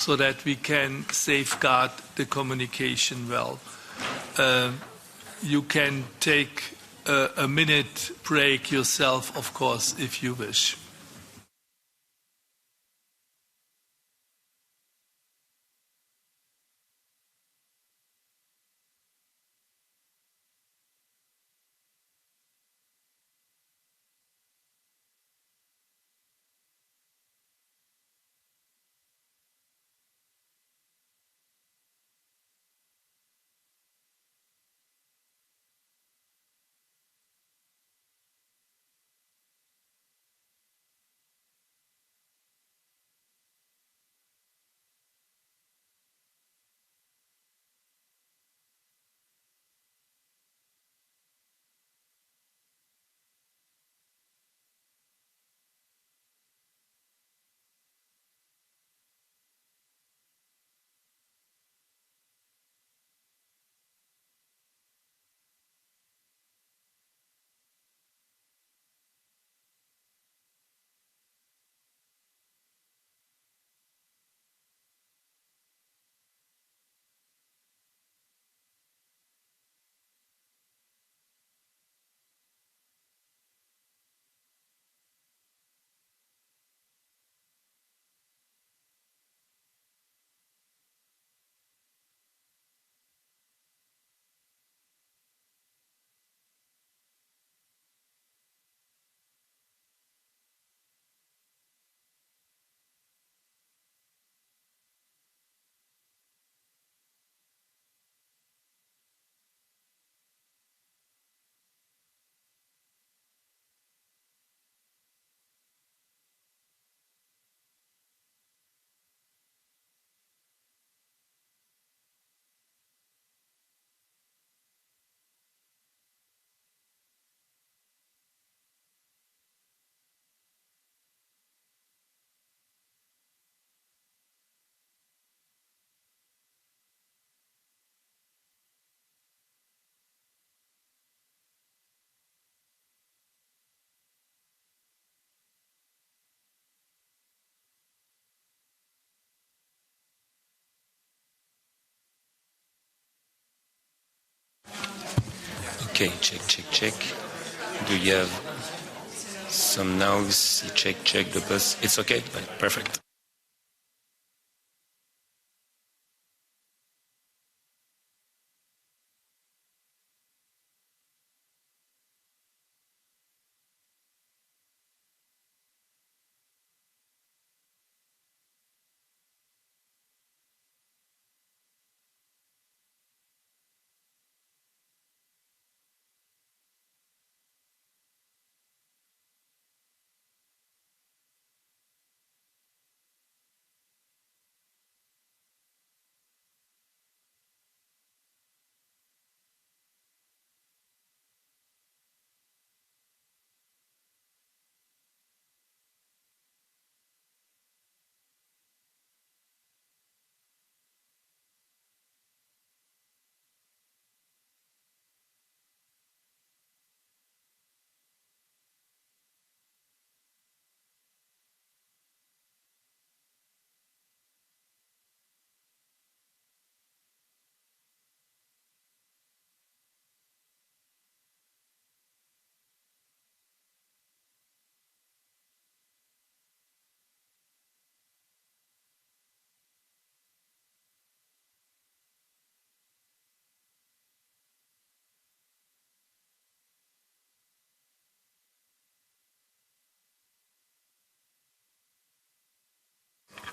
so that we can safeguard the communication well. You can take a minute break yourself, of course, if you wish. Okay, check. Do you have some noise? Check the bus. It's okay? Perfect.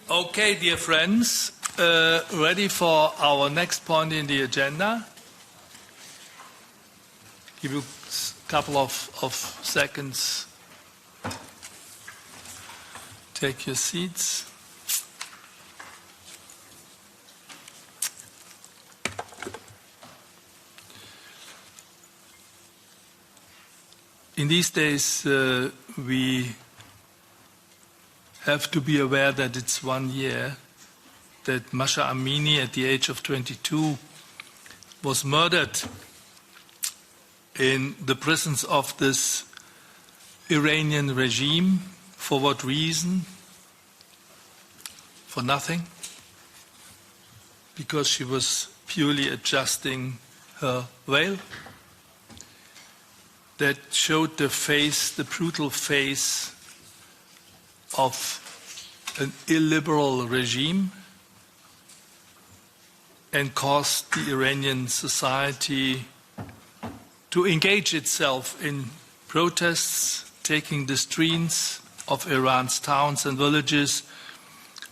Okay, dear friends, ready for our next point in the agenda? Give you a couple of seconds. Take your seats. In these days, we have to be aware that it's 1 year that Mahsa Amini, at the age of 22, was murdered in the prisons of this Iranian regime. For what reason? For nothing. because she was purely adjusting her veil, that showed the face, the brutal face of an illiberal regime and caused the Iranian society to engage itself in protests, taking the streets of Iran's towns and villages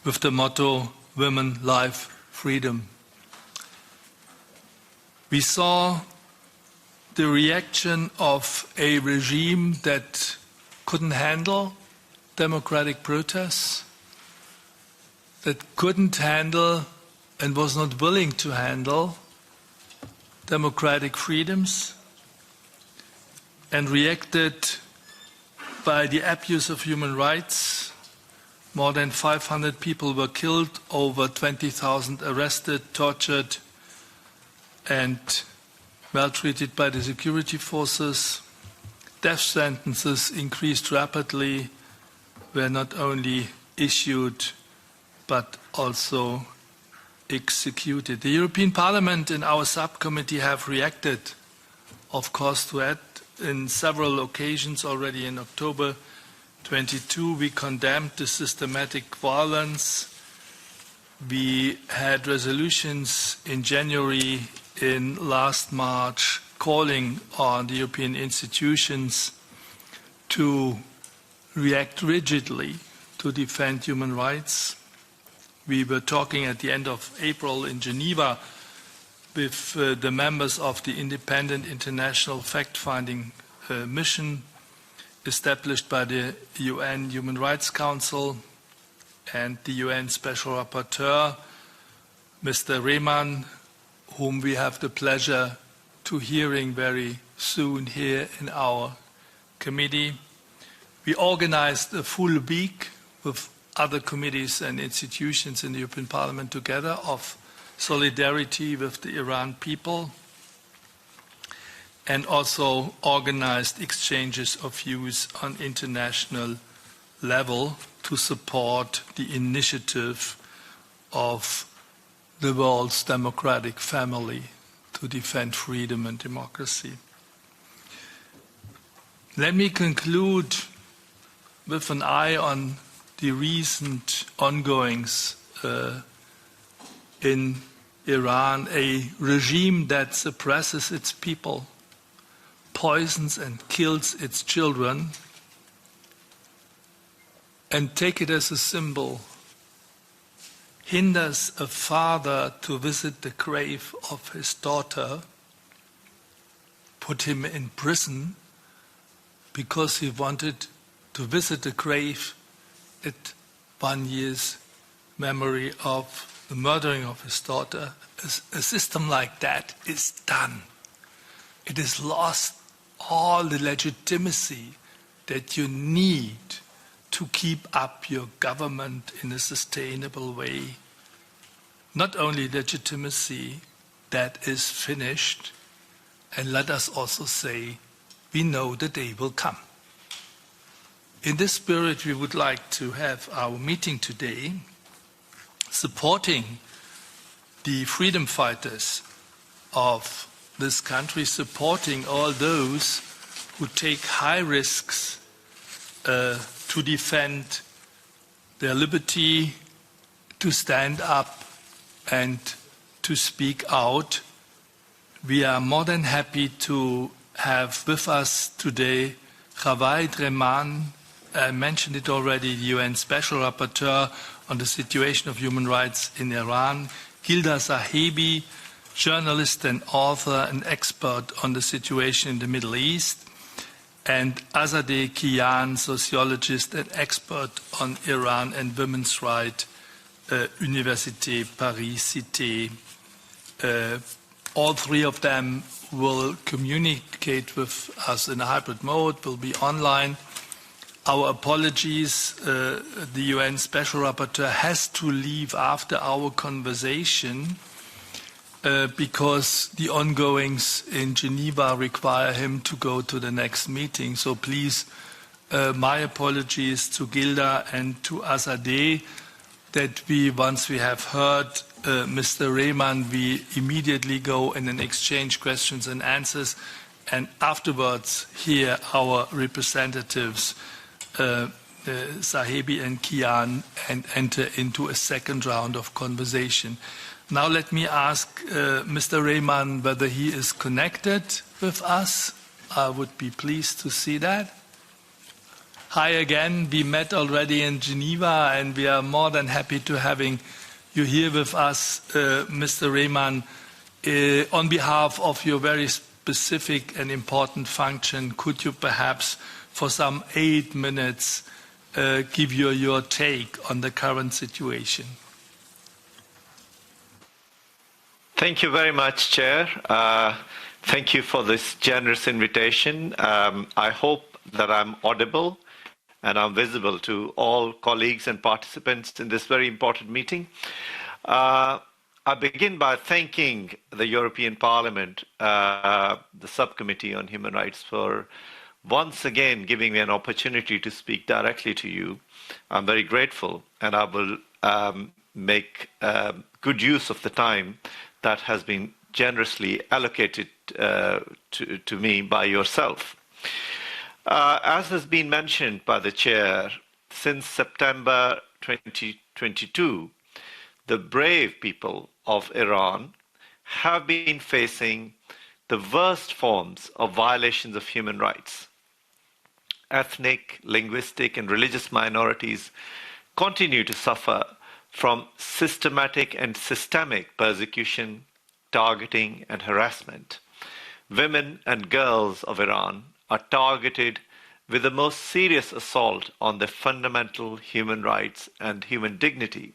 with the motto, "Women, Life, Freedom." We saw the reaction of a regime that couldn't handle democratic protests, that couldn't handle and was not willing to handle democratic freedoms, and reacted by the abuse of human rights. More than 500 people were killed, over 20,000 arrested, tortured, and maltreated by the security forces. Death sentences increased rapidly, were not only issued but also executed. The European Parliament and our subcommittee have reacted, of course, to that in several occasions. Already in October 22, we condemned the systematic violence. We had resolutions in January, in last March, calling on the European institutions to react rigidly to defend human rights. We were talking at the end of April in Geneva with the members of the independent international fact-finding mission established by the UN Human Rights Council and the UN Special Rapporteur, Mr. Rehman, whom we have the pleasure to hearing very soon here in our committee. We organized a full week with other committees and institutions in the European Parliament together of solidarity with the Iran people, and also organized exchanges of views on international level to support the initiative of the world's democratic family to defend freedom and democracy. Let me conclude with an eye on the recent ongoings in Iran, a regime that suppresses its people, poisons and kills its children, and take it as a symbol, hinders a father to visit the grave of his daughter, put him in prison because he wanted to visit the grave at 1 year's memory of the murdering of his daughter. A system like that is done. It has lost all the legitimacy that you need to keep up your government in a sustainable way. Not only legitimacy, that is finished, and let us also say, we know the day will come. In this spirit, we would like to have our meeting today, supporting the freedom fighters of this country, supporting all those who take high risks to defend their liberty, to stand up and to speak out. We are more than happy to have with us today Javaid Rehman, I mentioned it already, the UN Special Rapporteur on the situation of human rights in Iran, Gilda Sahebi, journalist and author and expert on the situation in the Middle East, and Azadeh Kian, sociologist and expert on Iran and women's rights, Université Paris Cité. All three of them will communicate with us in a hybrid mode, will be online. Our apologies, the UN Special Rapporteur has to leave after our conversation because the ongoings in Geneva require him to go to the next meeting. So please, my apologies to Gilda and to Azadeh. that once we have heard Mr. Rehman, we immediately go and then exchange questions and answers, and afterwards hear our representatives, Sahebi and Kian, and enter into a second round of conversation. Now let me ask Mr. Rehman whether he is connected with us. I would be pleased to see that. Hi again. We met already in Geneva, and we are more than happy to having you here with us, Mr. Rehman. On behalf of your very specific and important function, could you perhaps, for some 8 minutes, give your take on the current situation? Thank you very much, Chair. Thank you for this generous invitation. I hope that I'm audible and I'm visible to all colleagues and participants in this very important meeting. I begin by thanking the European Parliament, the Subcommittee on Human Rights, for once again giving me an opportunity to speak directly to you. I'm very grateful, and I will make good use of the time that has been generously allocated to me by yourself. As has been mentioned by the Chair, since September 2022, the brave people of Iran have been facing the worst forms of violations of human rights. Ethnic, linguistic, and religious minorities continue to suffer from systematic and systemic persecution, targeting, and harassment. Women and girls of Iran are targeted with the most serious assault on their fundamental human rights and human dignity.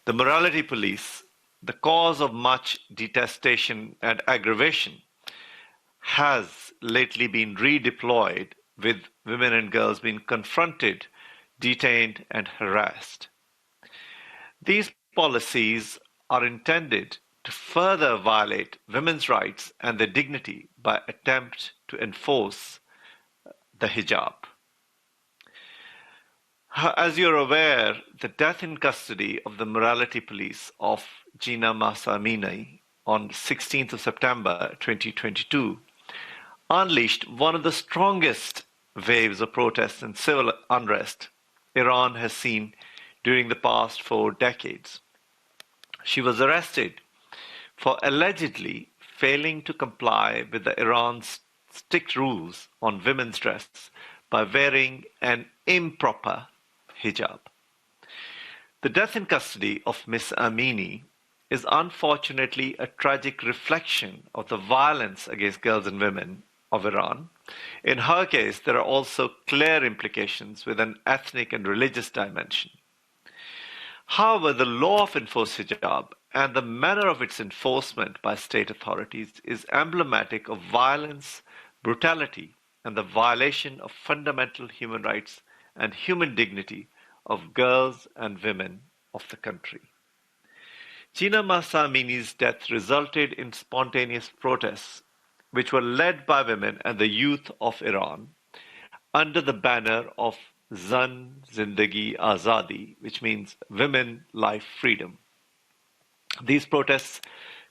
The morality police, the cause of much detestation and aggravation, has lately been redeployed, with women and girls being confronted, detained, and harassed. These policies are intended to further violate women's rights and their dignity by attempt to enforce the hijab. As you're aware, the death in custody of the morality police of Jina Mahsa Amini on 16th of September 2022 unleashed one of the strongest waves of protests and civil unrest Iran has seen during the past 4 decades. She was arrested for allegedly failing to comply with Iran's strict rules on women's dress by wearing an improper hijab. The death in custody of Ms. Amini is unfortunately a tragic reflection of the violence against girls and women of Iran. In her case, there are also clear implications with an ethnic and religious dimension. However, the law of enforced hijab and the manner of its enforcement by state authorities is emblematic of violence, brutality, and the violation of fundamental human rights and human dignity of girls and women of the country. Jina Mahsa Amini's death resulted in spontaneous protests, which were led by women and the youth of Iran under the banner of Zan Zindagi Azadi, which means women, life, freedom. These protests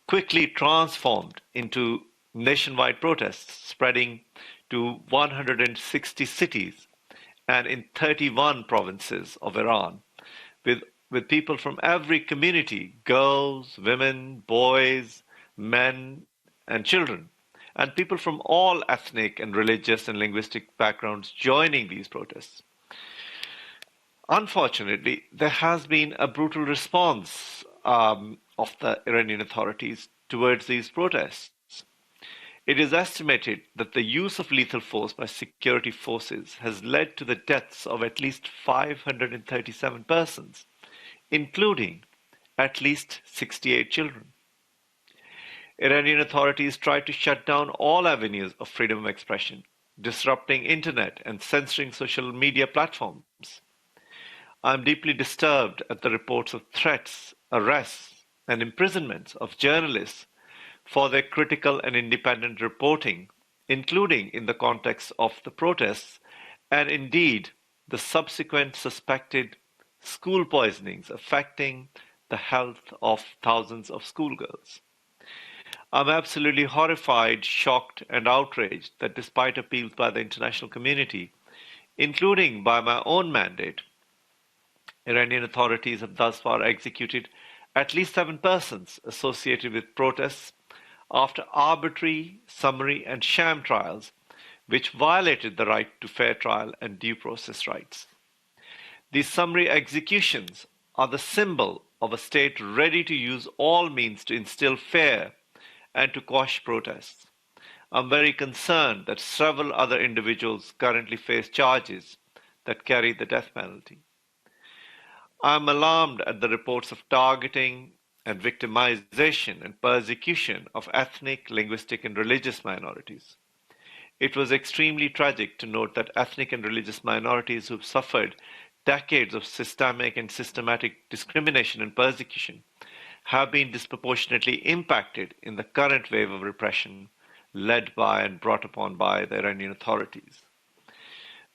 quickly transformed into nationwide protests, spreading to 160 cities and in 31 provinces of Iran, with people from every community, girls, women, boys, men, and children, and people from all ethnic and religious and linguistic backgrounds joining these protests. Unfortunately, there has been a brutal response of the Iranian authorities towards these protests. It is estimated that the use of lethal force by security forces has led to the deaths of at least 537 persons, including at least 68 children. Iranian authorities tried to shut down all avenues of freedom of expression, disrupting internet and censoring social media platforms. I am deeply disturbed at the reports of threats, arrests, and imprisonments of journalists for their critical and independent reporting, including in the context of the protests, and indeed the subsequent suspected school poisonings affecting the health of thousands of schoolgirls. I'm absolutely horrified, shocked, and outraged that despite appeals by the international community, including by my own mandate, Iranian authorities have thus far executed at least 7 persons associated with protests after arbitrary, summary, and sham trials, which violated the right to fair trial and due process rights. These summary executions are the symbol of a state ready to use all means to instill fear and to quash protests. I'm very concerned that several other individuals currently face charges that carry the death penalty. I'm alarmed at the reports of targeting and victimization and persecution of ethnic, linguistic, and religious minorities. It was extremely tragic to note that ethnic and religious minorities who've suffered decades of systemic and systematic discrimination and persecution have been disproportionately impacted in the current wave of repression led by and brought upon by the Iranian authorities.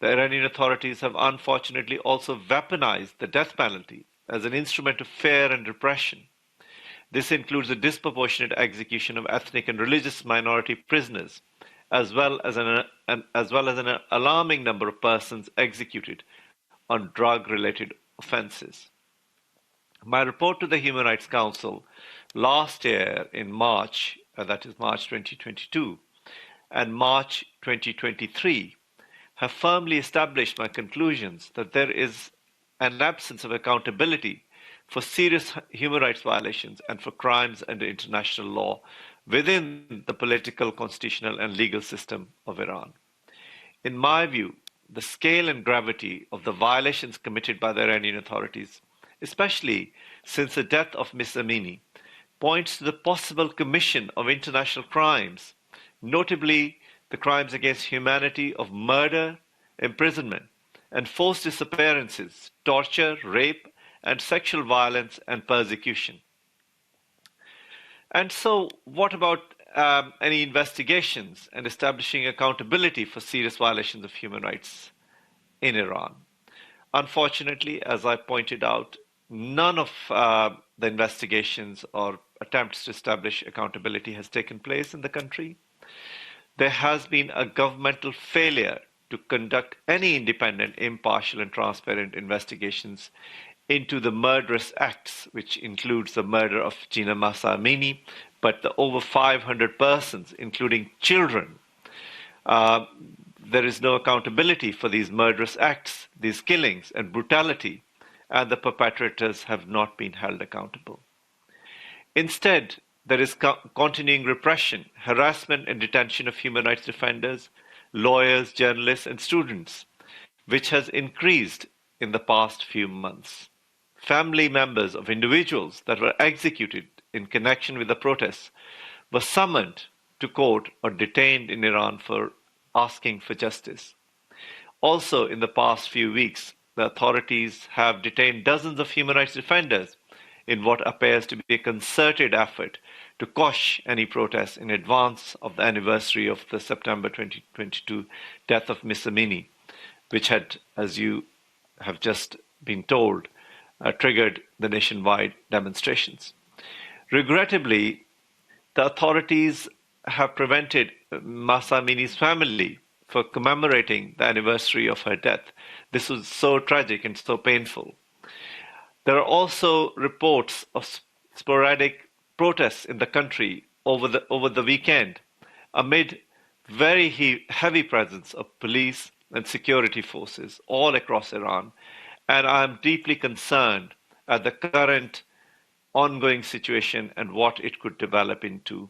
The Iranian authorities have unfortunately also weaponized the death penalty as an instrument of fear and repression. This includes a disproportionate execution of ethnic and religious minority prisoners, as well as an alarming number of persons executed on drug-related offenses. My report to the Human Rights Council last year in March, that is March 2022, and March 2023, have firmly established my conclusions that there is an absence of accountability for serious human rights violations and for crimes under international law within the political, constitutional, and legal system of Iran. In my view, the scale and gravity of the violations committed by the Iranian authorities, especially since the death of Ms. Amini, points to the possible commission of international crimes, notably the crimes against humanity of murder, imprisonment, and forced disappearances, torture, rape, and sexual violence and persecution. And so, what about any investigations and establishing accountability for serious violations of human rights in Iran? Unfortunately, as I pointed out, none of the investigations or attempts to establish accountability has taken place in the country. There has been a governmental failure to conduct any independent, impartial, and transparent investigations into the murderous acts, which includes the murder of Jina Mahsa Amini, but the over 500 persons, including children. There is no accountability for these murderous acts, these killings, and brutality, and the perpetrators have not been held accountable. Instead, there is continuing repression, harassment, and detention of human rights defenders, lawyers, journalists, and students, which has increased in the past few months. Family members of individuals that were executed in connection with the protests were summoned to court or detained in Iran for asking for justice. Also, in the past few weeks, the authorities have detained dozens of human rights defenders in what appears to be a concerted effort to quash any protests in advance of the anniversary of the September 2022 death of Ms. Amini, which had, as you have just been told, triggered the nationwide demonstrations. Regrettably, the authorities have prevented Mahsa Amini's family from commemorating the anniversary of her death. This was so tragic and so painful. There are also reports of sporadic protests in the country over the weekend amid very heavy presence of police and security forces all across Iran. And I'm deeply concerned at the current ongoing situation and what it could develop into,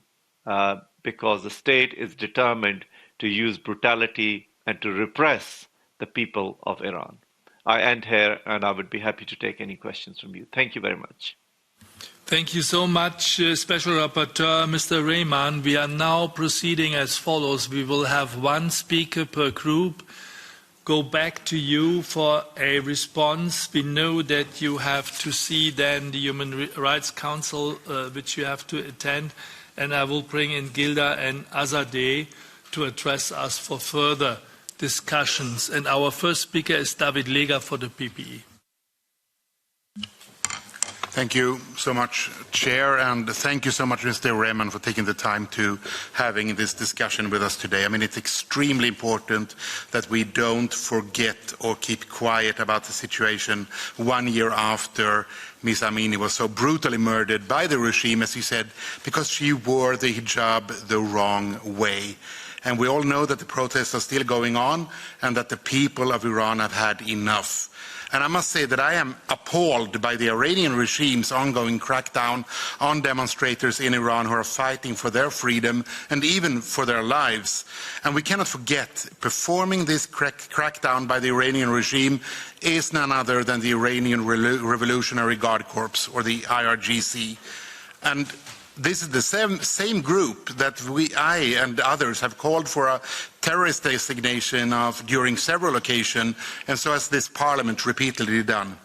because the state is determined to use brutality and to repress the people of Iran. I end here, and I would be happy to take any questions from you. Thank you very much. Thank you so much, Special Rapporteur, Mr. Rehman. We are now proceeding as follows. We will have one speaker per group. Go back to you for a response. We know that you have to see then the Human Rights Council, which you have to attend, and I will bring in Gilda and Azadeh to address us for further discussions. And our first speaker is David Lega for the PPE. Thank you so much, Chair, and thank you so much, Mr. Rehman, for taking the time to having this discussion with us today. I mean, it's extremely important that we don't forget or keep quiet about the situation 1 year after Ms. Amini was so brutally murdered by the regime, as you said, because she wore the hijab the wrong way. And we all know that the protests are still going on and that the people of Iran have had enough. And I must say that I am appalled by the Iranian regime's ongoing crackdown on demonstrators in Iran who are fighting for their freedom and even for their lives. And we cannot forget, performing this crackdown by the Iranian regime is none other than the Iranian Revolutionary Guard Corps, or the IRGC. And this is the same group that I and others have called for a terrorist designation of during several occasions, and so has this Parliament repeatedly done.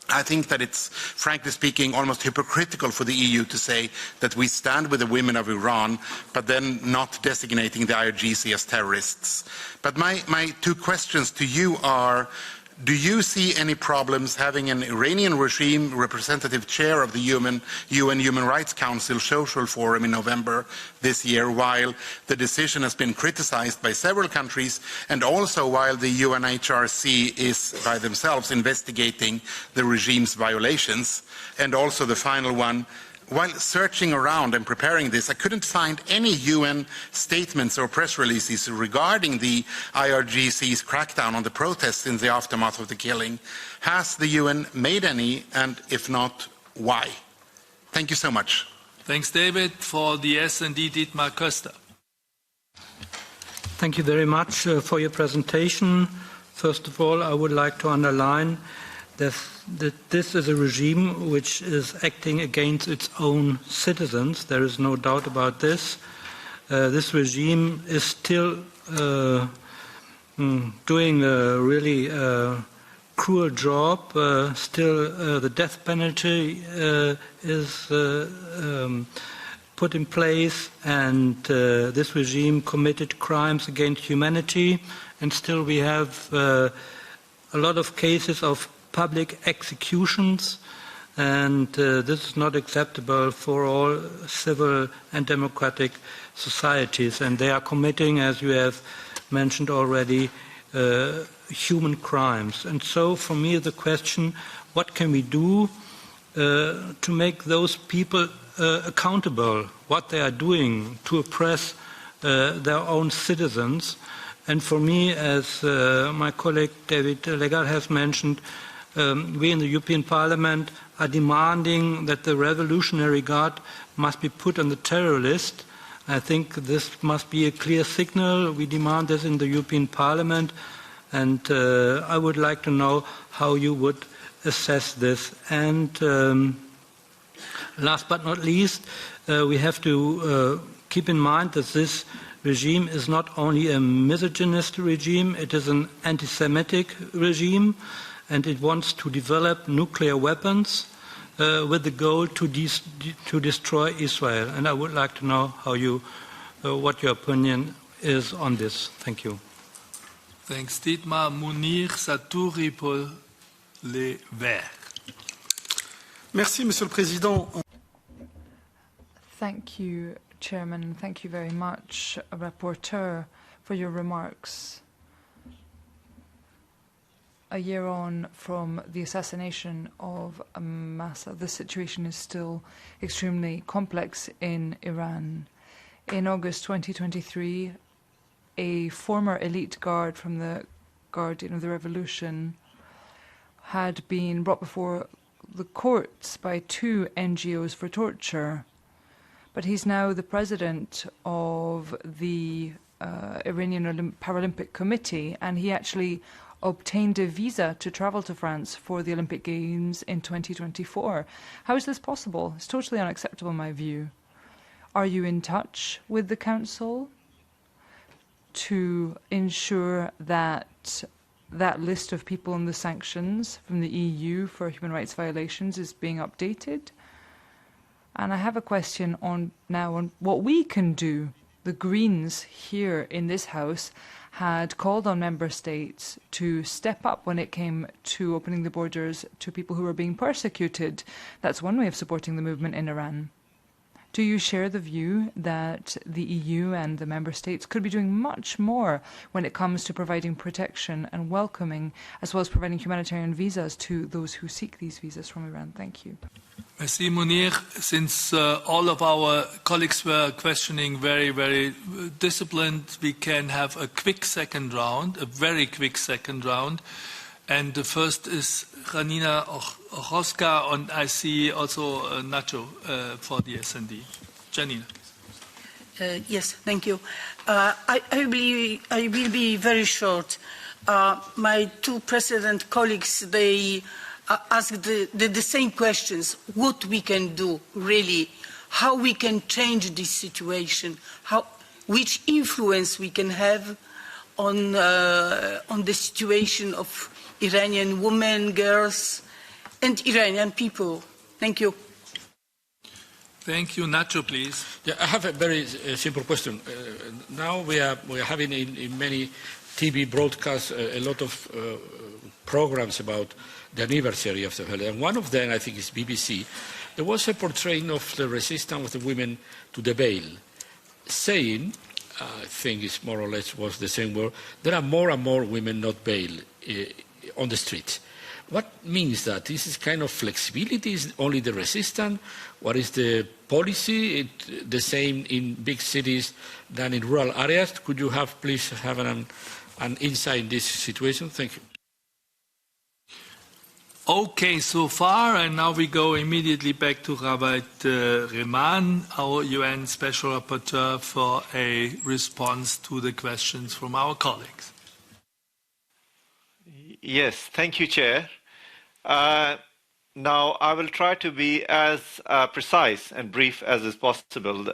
I think that it's, frankly speaking, almost hypocritical for the EU to say that we stand with the women of Iran, but then not designating the IRGC as terrorists. But my two questions to you are, do you see any problems having an Iranian regime representative chair of the UN Human Rights Council Social Forum in November this year, while the decision has been criticized by several countries, and also while the UNHRC is by themselves investigating the regime's violations? And also the final one, while searching around and preparing this, I couldn't find any UN statements or press releases regarding the IRGC's crackdown on the protests in the aftermath of the killing. Has the UN made any, and if not, why? Thank you so much. Thanks, David. For the S&D, Dietmar Köster. Thank you very much for your presentation. First of all, I would like to underline that this is a regime which is acting against its own citizens. There is no doubt about this. This regime is still doing a really cruel job. Still, the death penalty is put in place, and this regime committed crimes against humanity. And still, we have a lot of cases of public executions, and this is not acceptable for all civil and democratic societies. And they are committing, as you have mentioned already, human crimes. And so, for me, the question, what can we do to make those people accountable, what they are doing to oppress their own citizens? And for me, as my colleague David Legal has mentioned, we in the European Parliament are demanding that the Revolutionary Guard must be put on the terror list. I think this must be a clear signal. We demand this in the European Parliament, and I would like to know how you would assess this. And last but not least, we have to keep in mind that this regime is not only a misogynist regime, it is an anti-Semitic regime, and it wants to develop nuclear weapons with the goal to destroy Israel. And I would like to know how what your opinion is on this. Thank you. Thanks, Dietmar. Munir Satouri pour les Verts. Merci, Monsieur le Président. Thank you, Chairman. Thank you very much, Rapporteur, for your remarks. A year on from the assassination of Mahsa, the situation is still extremely complex in Iran. In August 2023, a former elite guard from the Guardian of the Revolution had been brought before the courts by 2 NGOs for torture. But he's now the president of the Iranian Paralympic Committee, and he actually obtained a visa to travel to France for the Olympic Games in 2024. How is this possible? It's totally unacceptable in my view. Are you in touch with the Council to ensure that that list of people in the sanctions from the EU for human rights violations is being updated? And I have a question on what we can do the Greens here in this House had called on member states to step up when it came to opening the borders to people who were being persecuted. That's one way of supporting the movement in Iran. Do you share the view that the EU and the member states could be doing much more when it comes to providing protection and welcoming, as well as providing humanitarian visas to those who seek these visas from Iran? Thank you. Merci, Munir. Since all of our colleagues were questioning very disciplined, we can have a quick second round, a very quick second round. And the first is Janina Ochowska, and I see also Nacho for the S&D. Janina. Yes, thank you. I will be very short. My two precedent colleagues, they asked the same questions. What we can do, really, how we can change this situation, which influence we can have on the situation of Iranian women, girls, and Iranian people. Thank you. Thank you. Nacho, please. Yeah, I have a very simple question. Now we are having in many TV broadcasts a lot of programs about the anniversary of the holiday. And one of them, I think, is BBC. There was a portrayal of the resistance of the women to the bail, saying, I think it's more or less was the same word, there are more and more women not bail on the street. What means that? This is kind of flexibility, is only the resistance? What is the policy? The same in big cities than in rural areas? Could you please have an insight in this situation? Thank you. Okay, so far, and now we go immediately back to Javaid Rehman, our UN Special Rapporteur, for a response to the questions from our colleagues. Yes, thank you, Chair. Now, I will try to be as precise and brief as is possible.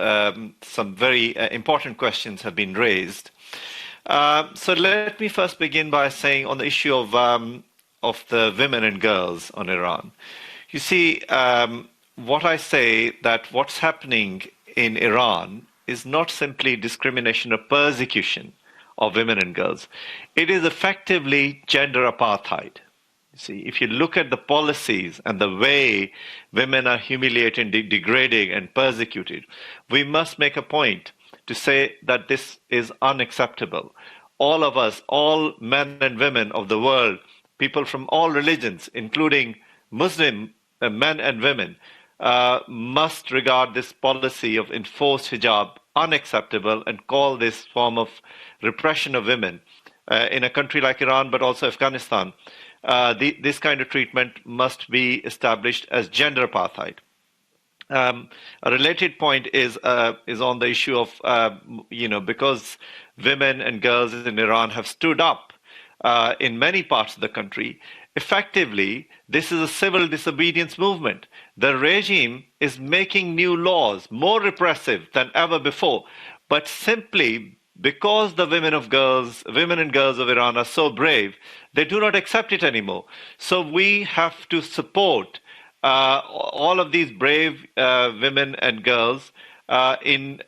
Some very important questions have been raised. So let me first begin by saying on the issue of the women and girls on Iran. You see, what I say that what's happening in Iran is not simply discrimination or persecution of women and girls. It is effectively gender apartheid. You see, if you look at the policies and the way women are humiliated, degraded, and persecuted, we must make a point to say that this is unacceptable. All of us, all men and women of the world, people from all religions, including Muslim men and women, must regard this policy of enforced hijab unacceptable and call this form of repression of women in a country like Iran, but also Afghanistan. This kind of treatment must be established as gender apartheid. A related point is on the issue of, because women and girls in Iran have stood up in many parts of the country, effectively, this is a civil disobedience movement. The regime is making new laws, more repressive than ever before, but simply because the women and girls of Iran are so brave, they do not accept it anymore. So we have to support all of these brave women and girls in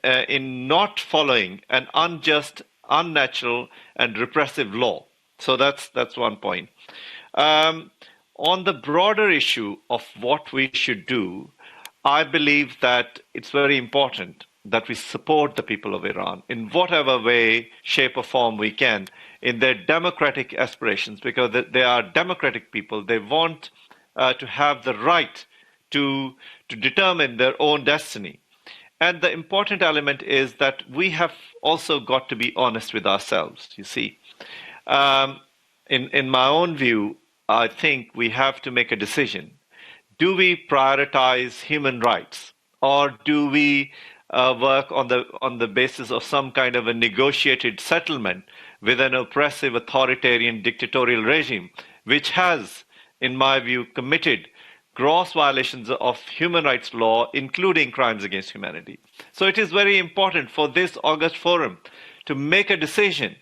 not following an unjust, unnatural, and repressive law. So that's one point. On the broader issue of what we should do, I believe that it's very important that we support the people of Iran in whatever way, shape, or form we can in their democratic aspirations, because they are democratic people. They want to have the right to determine their own destiny. And the important element is that we have also got to be honest with ourselves, you see. In my own view, I think we have to make a decision. Do we prioritize human rights, or do we work on the basis of some kind of a negotiated settlement with an oppressive, authoritarian, dictatorial regime, which has, in my view, committed gross violations of human rights law, including crimes against humanity? So it is very important for this August forum to make a decision,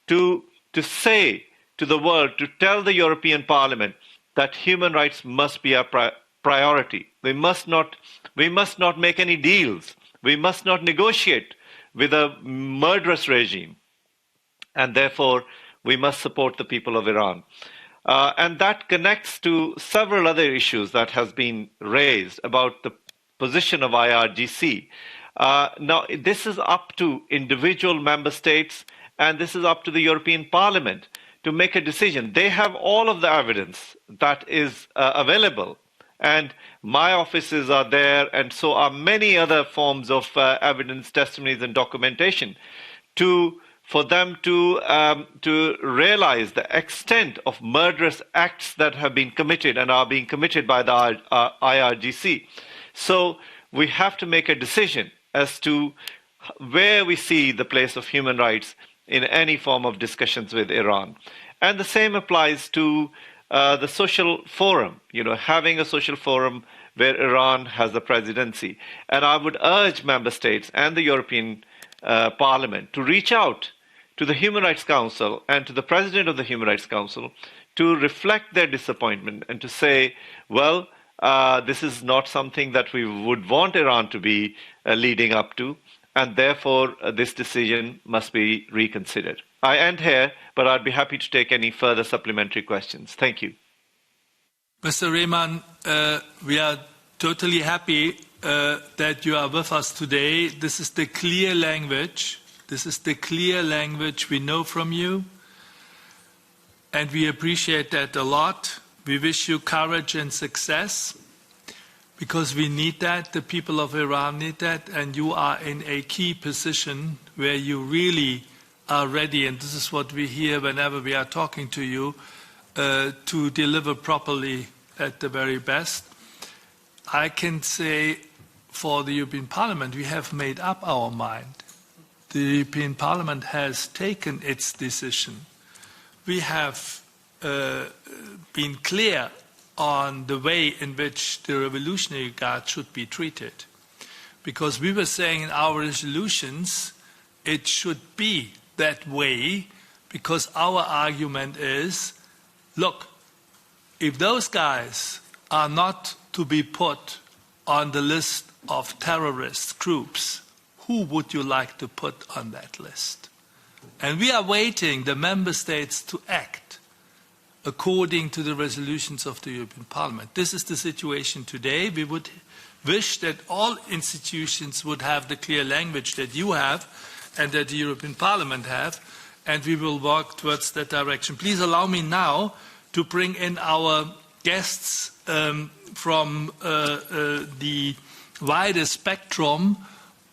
to say to the world, to tell the European Parliament that human rights must be our priority. We must not make any deals. We must not negotiate with a murderous regime. And therefore, we must support the people of Iran. And that connects to several other issues that has been raised about the position of IRGC. Now, this is up to individual member states, and this is up to the European Parliament to make a decision. They have all of the evidence that is available, and my offices are there, and so are many other forms of evidence, testimonies, and documentation for them to realize the extent of murderous acts that have been committed and are being committed by the IRGC. So we have to make a decision as to where we see the place of human rights in any form of discussions with Iran. And the same applies to the social forum, having a social forum where Iran has the presidency. And I would urge member states and the European Parliament to reach out to the Human Rights Council and to the President of the Human Rights Council to reflect their disappointment and to say, well, this is not something that we would want Iran to be leading up to, and therefore this decision must be reconsidered. I end here, but I'd be happy to take any further supplementary questions. Thank you. Mr. Rehman, we are totally happy that you are with us today. This is the clear language. This is the clear language we know from you, and we appreciate that a lot. We wish you courage and success, because we need that, the people of Iran need that, and you are in a key position where you really are ready, and this is what we hear whenever we are talking to you, to deliver properly at the very best. I can say for the European Parliament, we have made up our mind. The European Parliament has taken its decision. We have been clear on the way in which the Revolutionary Guard should be treated. Because we were saying in our resolutions, it should be that way, because our argument is, look, if those guys are not to be put on the list of terrorist groups, who would you like to put on that list? And we are waiting the member states to act according to the resolutions of the European Parliament. This is the situation today. We would wish that all institutions would have the clear language that you have and that the European Parliament have, and we will work towards that direction. Please allow me now to bring in our guests from the wider spectrum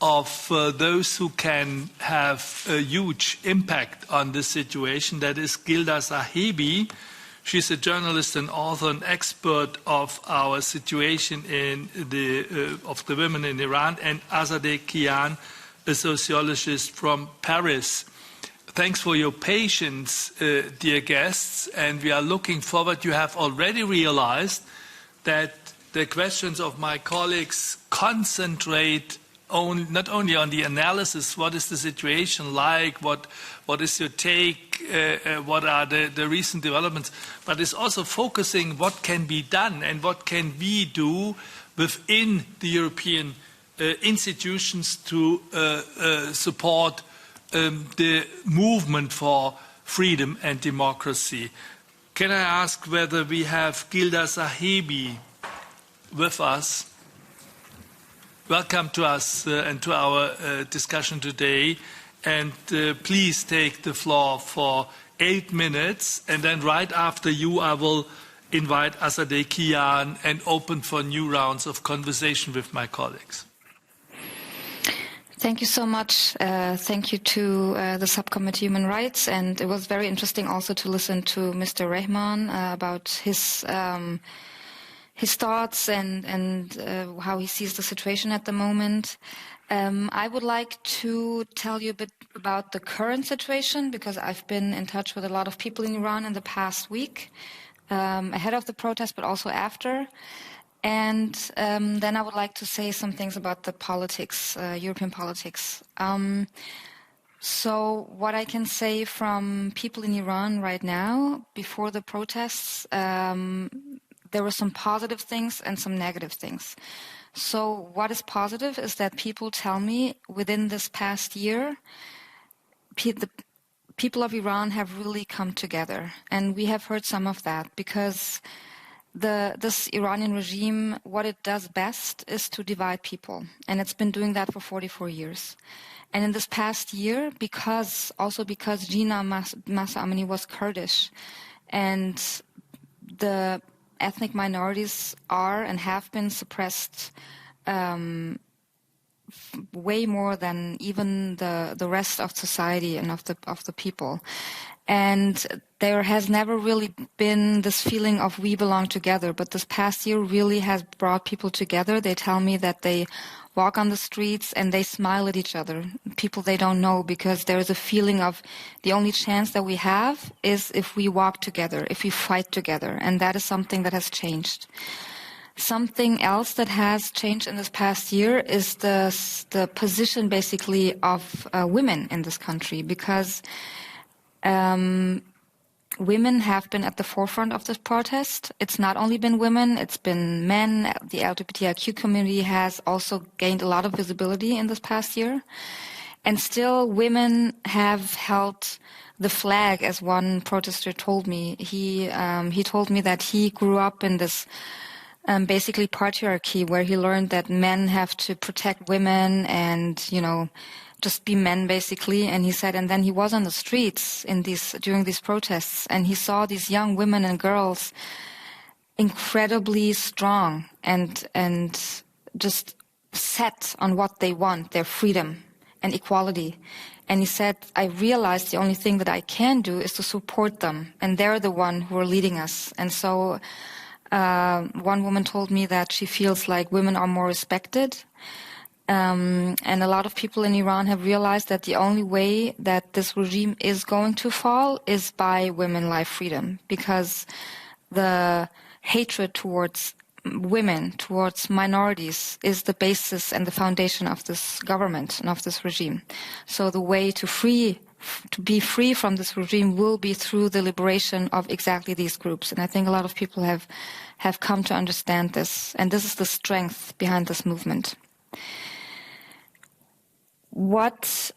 of those who can have a huge impact on this situation. That is Gilda Sahebi. She's a journalist and author and expert of our situation in of the women in Iran, and Azadeh Kian, a sociologist from Paris. Thanks for your patience, dear guests, and we are looking forward. You have already realized that the questions of my colleagues concentrate not only on the analysis, what is the situation like, what is your take, what are the recent developments, but it's also focusing what can be done and what can we do within the European institutions to support the movement for freedom and democracy. Can I ask whether we have Gilda Sahibi with us? Welcome to us and to our discussion today. And please take the floor for 8 minutes. And then right after you, I will invite Azade Kian and open for new rounds of conversation with my colleagues. Thank you so much. Thank you to the Subcommittee Human Rights. And it was very interesting also to listen to Mr. Rehman about his thoughts and how he sees the situation at the moment. I would like to tell you a bit about the current situation, because I've been in touch with a lot of people in Iran in the past week, ahead of the protest, but also after. And then I would like to say some things about the politics, European politics. So what I can say from people in Iran right now, before the protests, there were some positive things and some negative things. So what is positive is that people tell me within this past year, the people of Iran have really come together. And we have heard some of that because this Iranian regime, what it does best is to divide people. And it's been doing that for 44 years. And in this past year, because Jina Mahsa Amini was Kurdish, and the ethnic minorities are and have been suppressed way more than even the rest of society and of the people. And there has never really been this feeling of we belong together, but this past year really has brought people together. They tell me that they walk on the streets and they smile at each other, people they don't know, because there is a feeling of the only chance that we have is if we walk together, if we fight together, and that is something that has changed. Something else that has changed in this past year is the position basically of women in this country, because women have been at the forefront of this protest. It's not only been women, it's been men. The LGBTIQ community has also gained a lot of visibility in this past year. And still women have held the flag, as one protester told me. He told me that he grew up in this basically patriarchy where he learned that men have to protect women and, just be men basically. And he said, and then he was on the streets during these protests, and he saw these young women and girls incredibly strong and just set on what they want, their freedom and equality. And he said, I realized the only thing that I can do is to support them, and they're the one who are leading us. And so one woman told me that she feels like women are more respected. And a lot of people in Iran have realized that the only way that this regime is going to fall is by women life freedom, because the hatred towards women, towards minorities, is the basis and the foundation of this government and of this regime. So the way to be free from this regime will be through the liberation of exactly these groups. And I think a lot of people have come to understand this. And this is the strength behind this movement. What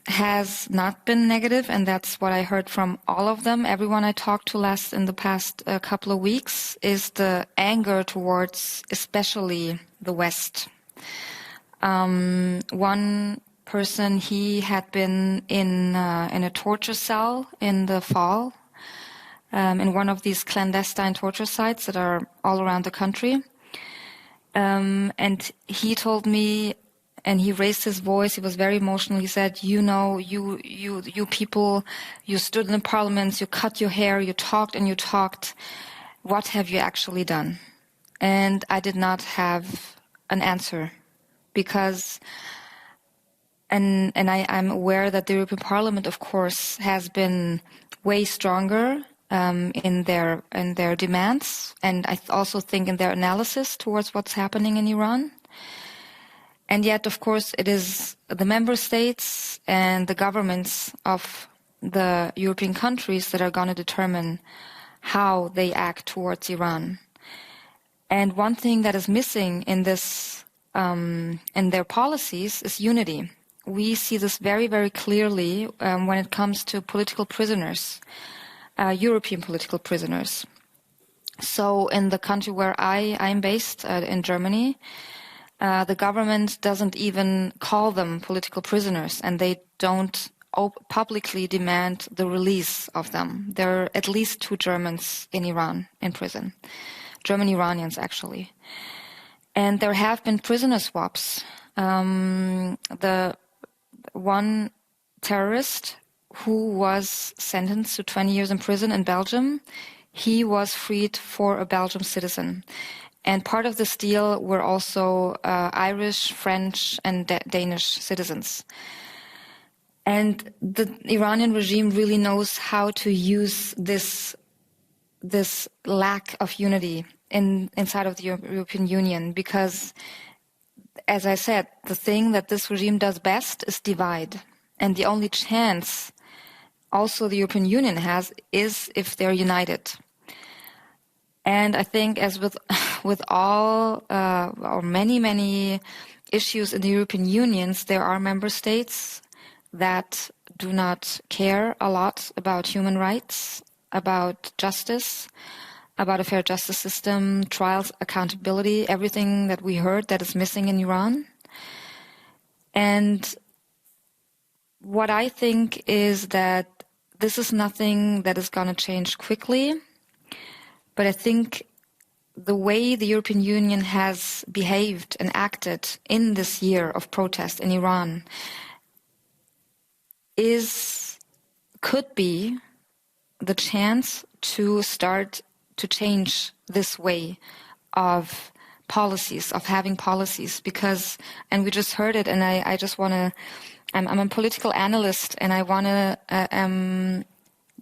has not been negative, and that's what I heard from all of them, everyone I talked to in the past couple of weeks, is the anger towards especially the West. One person, he had been in a torture cell in the fall, in one of these clandestine torture sites that are all around the country. And he told me, and he raised his voice, he was very emotional, he said, you people, you stood in the parliaments, you cut your hair, you talked and you talked. What have you actually done? And I did not have an answer, because and I'm aware that the European Parliament, of course, has been way stronger in their demands, and I also think in their analysis towards what's happening in Iran. And yet, of course, it is the member states and the governments of the European countries that are going to determine how they act towards Iran. And one thing that is missing in this, in their policies, is unity. We see this very, very clearly when it comes to political prisoners, European political prisoners. So in the country where I'm based, in Germany, the government doesn't even call them political prisoners, and they don't publicly demand the release of them. There are at least 2 Germans in Iran in prison, German Iranians actually. And there have been prisoner swaps. The one terrorist who was sentenced to 20 years in prison in Belgium, he was freed for a Belgian citizen. And part of this deal were also Irish, French, and Danish citizens. And the Iranian regime really knows how to use this lack of unity inside of the European Union, because, as I said, the thing that this regime does best is divide. And the only chance also the European Union has is if they're united. And I think, as with all or many issues in the European Union, there are member states that do not care a lot about human rights, about justice, about a fair justice system, trials, accountability, everything that we heard that is missing in Iran. And what I think is that this is nothing that is going to change quickly, but I think the way the European Union has behaved and acted in this year of protest in Iran could be the chance to start to change this way of policies, of having policies, because, and we just heard it, and I just want to, I'm a political analyst, and I want to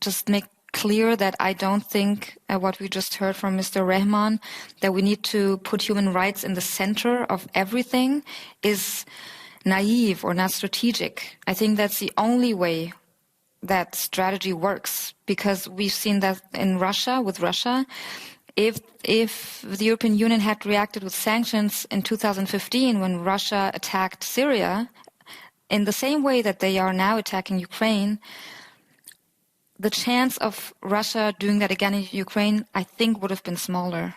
just make clear that I don't think what we just heard from Mr. Rehman, that we need to put human rights in the center of everything, is naive or not strategic. I think that's the only way that strategy works, because we've seen that in Russia, with Russia. If the European Union had reacted with sanctions in 2015 when Russia attacked Syria, in the same way that they are now attacking Ukraine, the chance of Russia doing that again in Ukraine, I think, would have been smaller.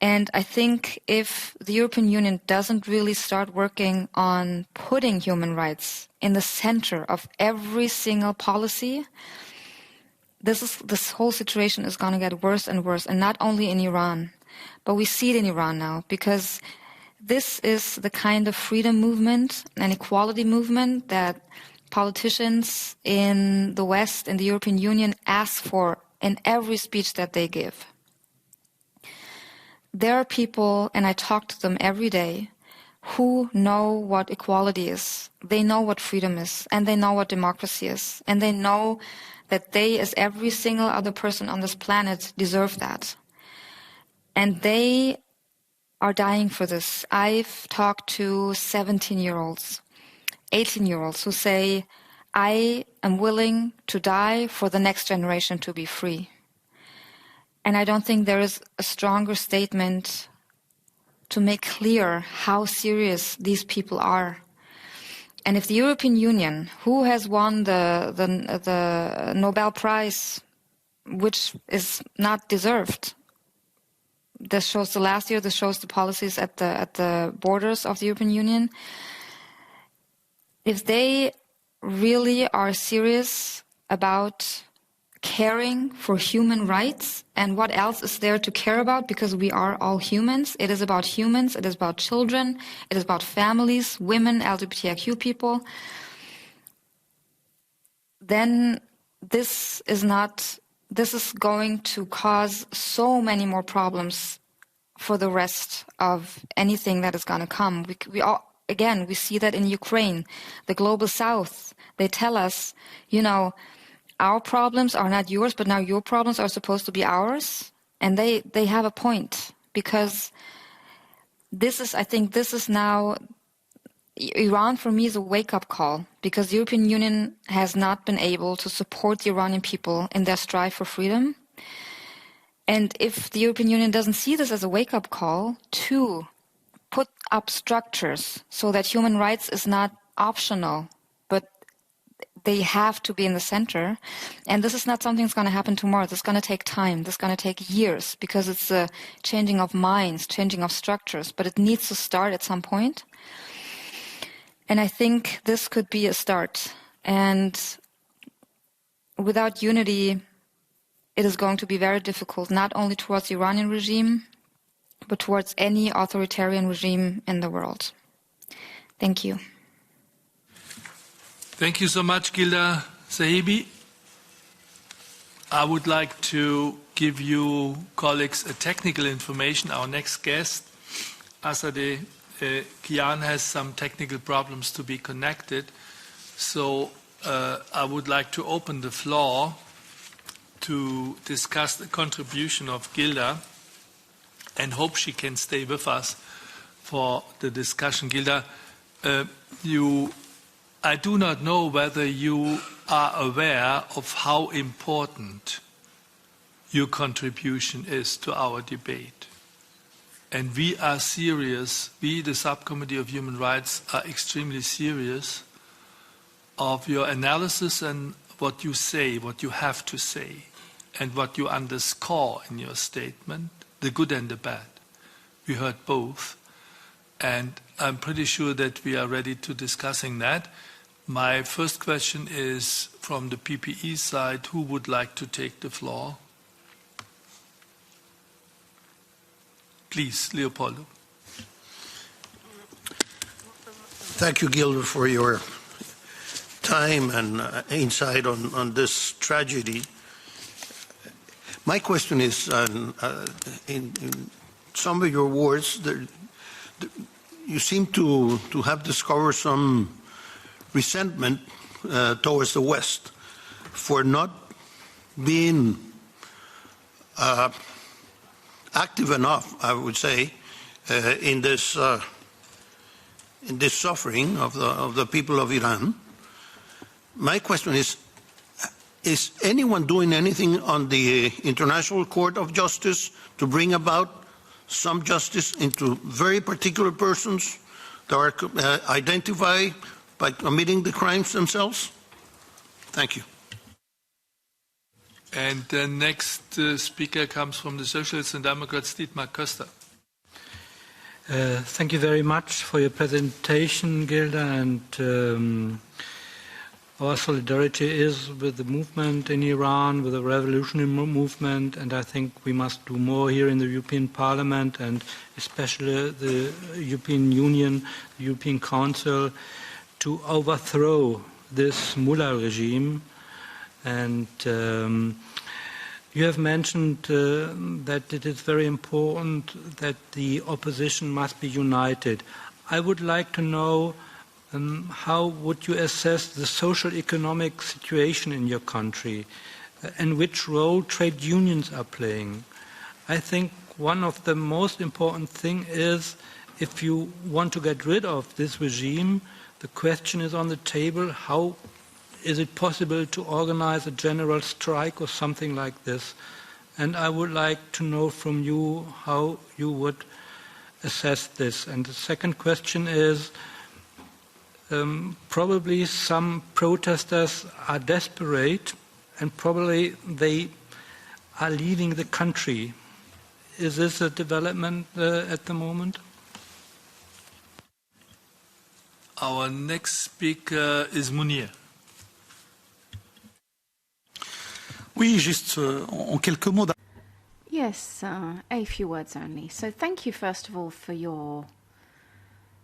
And I think if the European Union doesn't really start working on putting human rights in the center of every single policy, this whole situation is going to get worse and worse, and not only in Iran, but we see it in Iran now, because this is the kind of freedom movement and equality movement that politicians in the West, in the European Union, ask for in every speech that they give. There are people, and I talk to them every day, who know what equality is. They know what freedom is, and they know what democracy is, and they know that they, as every single other person on this planet, deserve that. And they are dying for this. I've talked to 17-year-olds, 18-year-olds who say, I am willing to die for the next generation to be free. And I don't think there is a stronger statement to make clear how serious these people are. And if the European Union, who has won the Nobel Prize, which is not deserved, this shows the last year, this shows the policies at the borders of the European Union, if they really are serious about caring for human rights, and what else is there to care about, because we are all humans. It is about humans, it is about children, it is about families, women, LGBTIQ people. Then this is going to cause so many more problems for the rest of anything that is going to come. We see that in Ukraine, the global South. They tell us, our problems are not yours, but now your problems are supposed to be ours. And they have a point, because I think this is now, Iran for me is a wake-up call, because the European Union has not been able to support the Iranian people in their strive for freedom. And if the European Union doesn't see this as a wake-up call to put up structures so that human rights is not optional, but they have to be in the center. And this is not something that's going to happen tomorrow. This is going to take time. This is going to take years, because it's a changing of minds, changing of structures. But it needs to start at some point. And I think this could be a start. And without unity, it is going to be very difficult, not only towards the Iranian regime, but towards any authoritarian regime in the world. Thank you. Thank you so much, Gilda Sahibi. I would like to give you, colleagues, a technical information. Our next guest, Azadeh Kian, has some technical problems to be connected. So I would like to open the floor to discuss the contribution of Gilda, and hope she can stay with us for the discussion. Gilda, I do not know whether you are aware of how important your contribution is to our debate. And we are serious, we, the Subcommittee of Human Rights, are extremely serious of your analysis and what you say, what you have to say, and what you underscore in your statement, the good and the bad. We heard both. And I'm pretty sure that we are ready to discussing that. My first question is from the PPE side, who would like to take the floor? Please, Leopoldo. Thank you, Gilda, for your time and insight on this tragedy. My question is, in some of your words, you seem to have discovered some resentment towards the West for not being active enough, I would say, in this suffering of the people of Iran. My question is anyone doing anything on the International Court of Justice to bring about some justice into very particular persons that are identified by committing the crimes themselves? Thank you. And the next speaker comes from the Socialists and Democrats, Dietmar Köster. Thank you very much for your presentation, Gilda, and our solidarity is with the movement in Iran, with the revolutionary movement, and I think we must do more here in the European Parliament and especially the European Union, the European Council, to overthrow this mullah regime. And you have mentioned that it is very important that the opposition must be united. I would like to know how would you assess the social economic situation in your country and which role trade unions are playing? I think one of the most important things is if you want to get rid of this regime, the question is on the table, how is it possible to organize a general strike or something like this? And I would like to know from you how you would assess this. And the second question is, probably some protesters are desperate and probably they are leaving the country. Is this a development at the moment? Our next speaker is Munir. Oui, juste en quelques mots. Yes, a few words only. So thank you, first of all, for your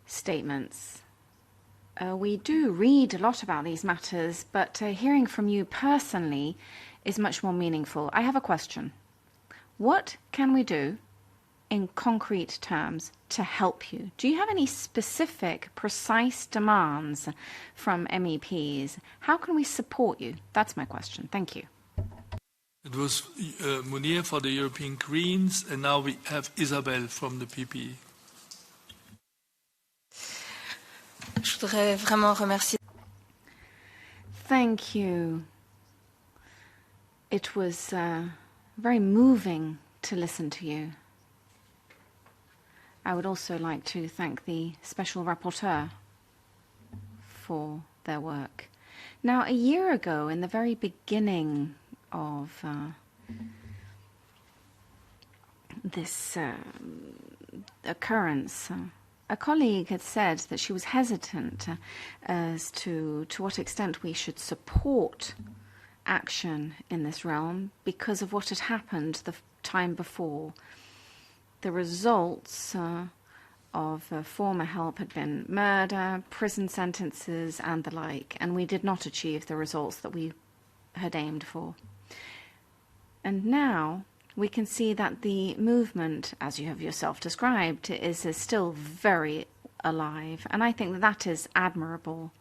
statements. We do read a lot about these matters, but hearing from you personally is much more meaningful. I have a question. What can we do in concrete terms to help you? Do you have any specific, precise demands from MEPs? How can we support you? That's my question. Thank you. It was Munir for the European Greens, and now we have Isabel from the PPE. Je voudrais vraiment remercier. Thank you. It was very moving to listen to you. I would also like to thank the Special Rapporteur for their work. Now, a year ago, in the very beginning of this occurrence, a colleague had said that she was hesitant as to what extent we should support action in this realm because of what had happened the time before. The results of former help had been murder, prison sentences, and the like, and we did not achieve the results that we had aimed for. And now we can see that the movement, as you have yourself described, is still very alive, and I think that is admirable.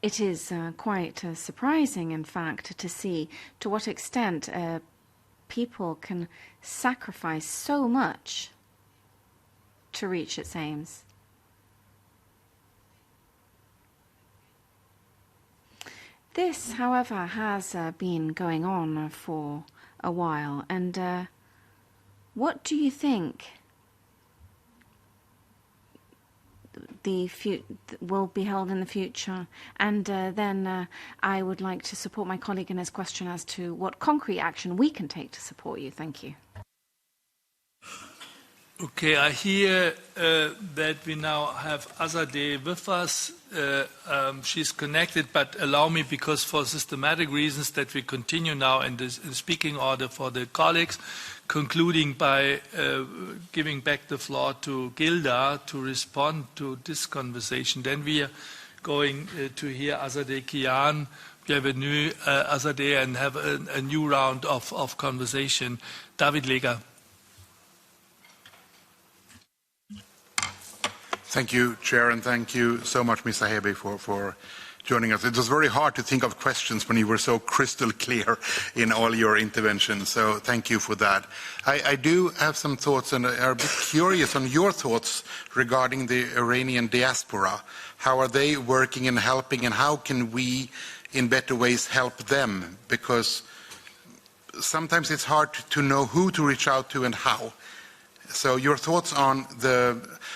It is quite surprising, in fact, to see to what extent people can sacrifice so much to reach its aims. This, however, has been going on for a while, and what do you think will be held in the future? And then I would like to support my colleague in his question as to what concrete action we can take to support you. Thank you. Okay, I hear that we now have Azadeh with us. She's connected, but allow me, because for systematic reasons, that we continue now in the speaking order for the colleagues, concluding by giving back the floor to Gilda to respond to this conversation. Then we are going to hear Azade Kian, bienvenue Azadeh, and have a new round of conversation. David Lega. Thank you, Chair, and thank you so much, Ms. Sahebi, for joining us. It was very hard to think of questions when you were so crystal clear in all your interventions, so thank you for that. I do have some thoughts, and I'm a bit curious on your thoughts regarding the Iranian diaspora. How are they working and helping, and how can we, in better ways, help them? Because sometimes it's hard to know who to reach out to and how. So your thoughts on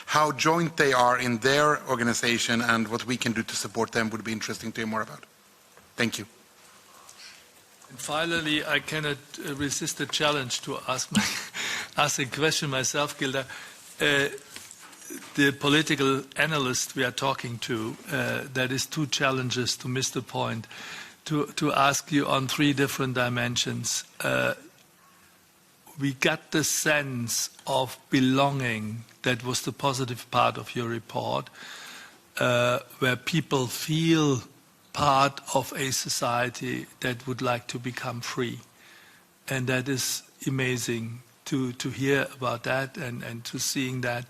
how joint they are in their organization and what we can do to support them would be interesting to hear more about. Thank you. And finally, I cannot resist the challenge to ask a question myself, Gilda. The political analyst we are talking to, that is two challenges to miss the point, to ask you on three different dimensions. We got the sense of belonging, that was the positive part of your report, where people feel part of a society that would like to become free. And that is amazing to hear about that and to seeing that.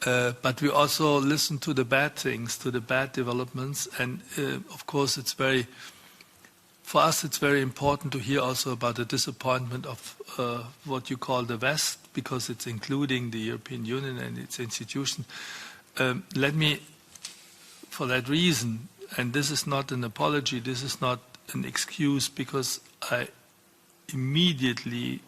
But we also listen to the bad things, to the bad developments. And of course, for us, it's very important to hear also about the disappointment of what you call the West, because it's including the European Union and its institutions. Let me, for that reason, and this is not an apology, this is not an excuse, because I immediately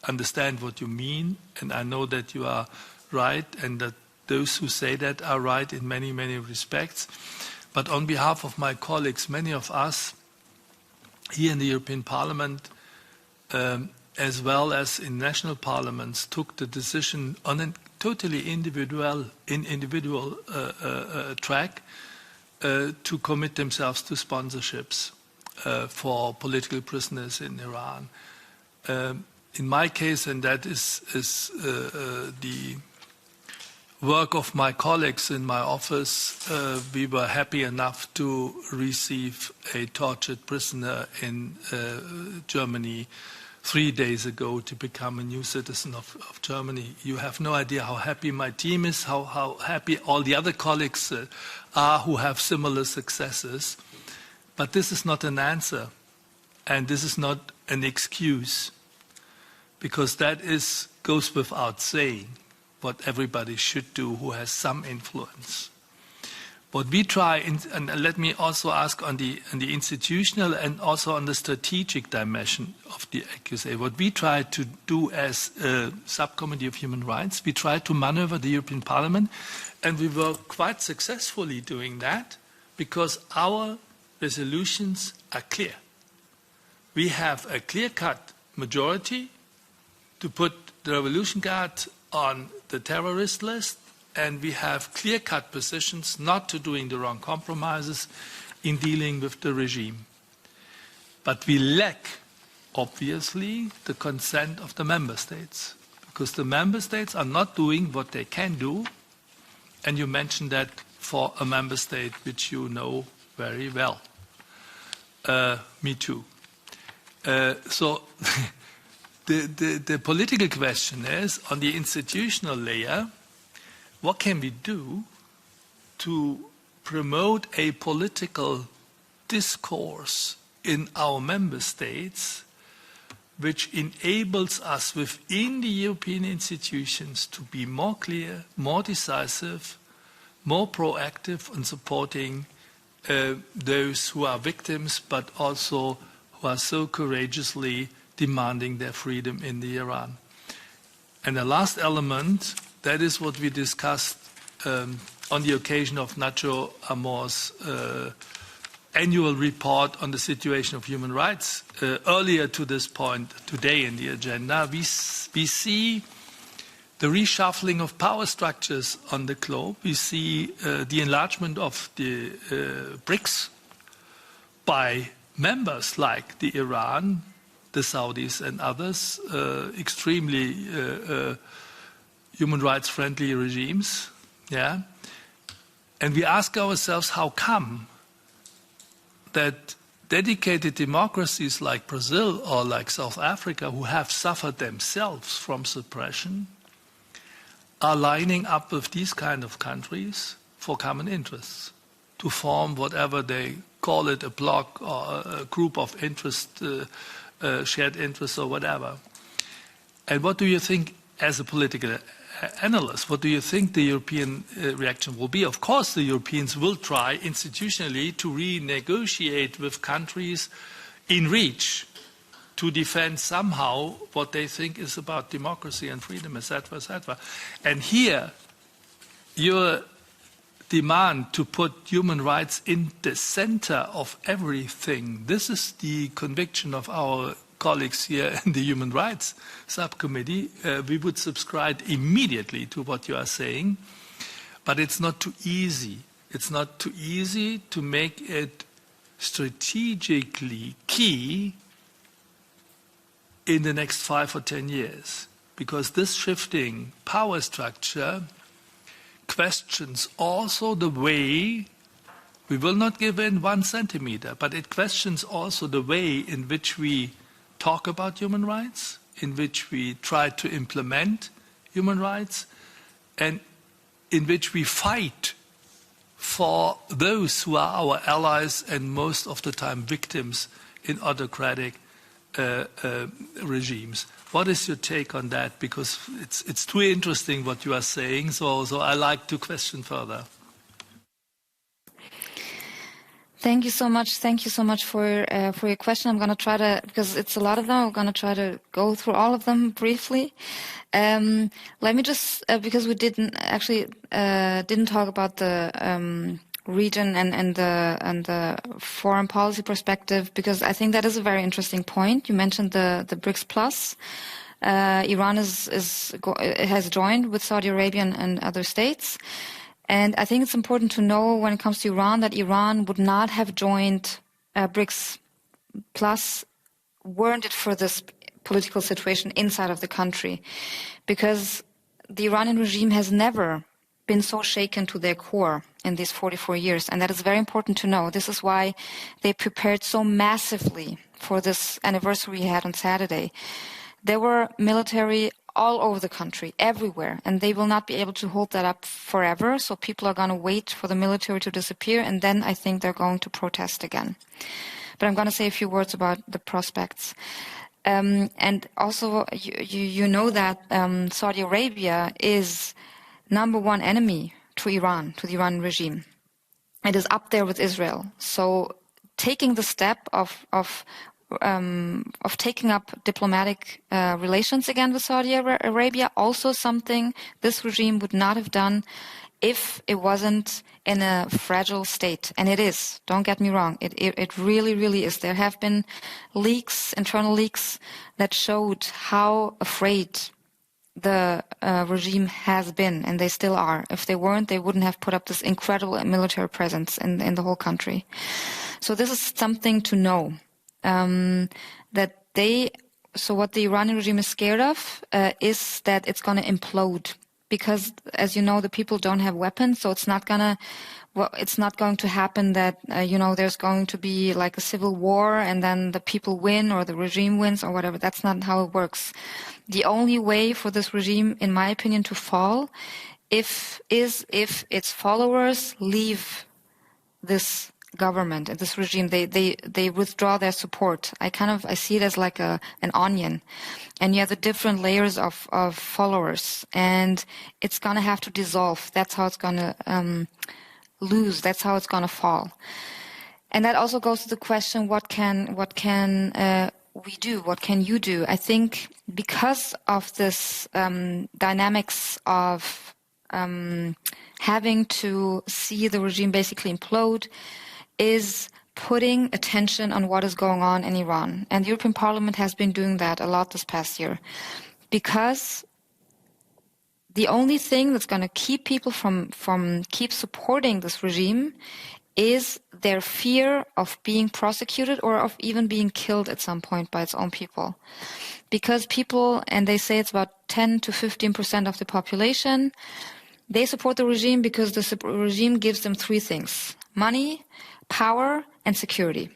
understand what you mean, and I know that you are right, and that those who say that are right in many, many respects. But on behalf of my colleagues, many of us here in the European Parliament, as well as in national parliaments, took the decision on a totally individual track to commit themselves to sponsorships for political prisoners in Iran. In my case, and that is the work of my colleagues in my office, we were happy enough to receive a tortured prisoner in Germany 3 days ago to become a new citizen of Germany. You have no idea how happy my team is, how happy all the other colleagues are who have similar successes. But this is not an answer, and this is not an excuse, because that goes without saying what everybody should do who has some influence. What we try, and let me also ask on the institutional and also on the strategic dimension of the accusation, what we try to do as a subcommittee of human rights, we try to maneuver the European Parliament, and we were quite successfully doing that because our resolutions are clear. We have a clear-cut majority to put the Revolution Guard on the terrorist list, and we have clear-cut positions not to doing the wrong compromises in dealing with the regime. But we lack, obviously, the consent of the member states, because the member states are not doing what they can do, and you mentioned that for a member state which you know very well. Me too. So the political question is, on the institutional layer, what can we do to promote a political discourse in our member states which enables us within the European institutions to be more clear, more decisive, more proactive in supporting those who are victims, but also who are so courageously demanding their freedom in the Iran. And the last element, that is what we discussed on the occasion of Nacho Amor's annual report on the situation of human rights. Earlier to this point, today in the agenda, we see the reshuffling of power structures on the globe. We see the enlargement of the BRICS by members like the Iran, the Saudis and others, extremely human rights friendly regimes. Yeah? And we ask ourselves, how come that dedicated democracies like Brazil or like South Africa, who have suffered themselves from suppression, are lining up with these kind of countries for common interests, to form whatever they call it, a bloc or a group of interest, shared interests or whatever. And what do you think, as a political analyst, what do you think the European reaction will be? Of course, the Europeans will try institutionally to renegotiate with countries in reach to defend somehow what they think is about democracy and freedom, etc., etc. And here, your demand to put human rights in the center of everything, this is the conviction of our colleagues here in the Human Rights Subcommittee. We would subscribe immediately to what you are saying, but it's not too easy. It's not too easy to make it strategically key in the next 5 or 10 years, because this shifting power structure questions also the way, we will not give in 1 centimeter, but it questions also the way in which we talk about human rights, in which we try to implement human rights, and in which we fight for those who are our allies and most of the time victims in autocratic regimes. What is your take on that? Because it's too interesting what you are saying, so I like to question further. Thank you so much. Thank you so much for your question. I'm going to try to, because it's a lot of them, I'm going to try to go through all of them briefly. Let me just, because we didn't talk about the region and the foreign policy perspective, because I think that is a very interesting point. You mentioned the BRICS Plus. Iran has joined with Saudi Arabia and other states. And I think it's important to know when it comes to Iran that Iran would not have joined BRICS Plus weren't it for this political situation inside of the country. Because the Iranian regime has never been so shaken to their core in these 44 years. And that is very important to know. This is why they prepared so massively for this anniversary we had on Saturday. There were military all over the country, everywhere, and they will not be able to hold that up forever. So people are going to wait for the military to disappear, and then I think they're going to protest again. But I'm going to say a few words about the prospects. And also, you know that Saudi Arabia is #1 enemy to Iran, to the Iranian regime. It is up there with Israel. So taking the step of taking up diplomatic relations again with Saudi Arabia, also something this regime would not have done if it wasn't in a fragile state. And it is, don't get me wrong, it really, really is. There have been leaks, internal leaks, that showed how afraid the regime has been, and they still are. If they weren't, they wouldn't have put up this incredible military presence in the whole country. So this is something to know. So what the Iranian regime is scared of is that it's going to implode, because, as you know, the people don't have weapons, so it's not going to happen that there's going to be like a civil war and then the people win or the regime wins or whatever. That's not how it works. The only way for this regime, in my opinion, to fall is if its followers leave this government and this regime. They withdraw their support. I see it as like an onion, and you have the different layers of followers, and it's gonna have to dissolve. That's how it's gonna lose. That's how it's going to fall. And that also goes to the question, what can we do? What can you do? I think because of this dynamics of having to see the regime basically implode is putting attention on what is going on in Iran. And the European Parliament has been doing that a lot this past year. Because the only thing that's going to keep people from keep supporting this regime is their fear of being prosecuted or of even being killed at some point by its own people. Because people, and they say it's about 10 to 15% of the population, they support the regime because the regime gives them three things: money, power, and security.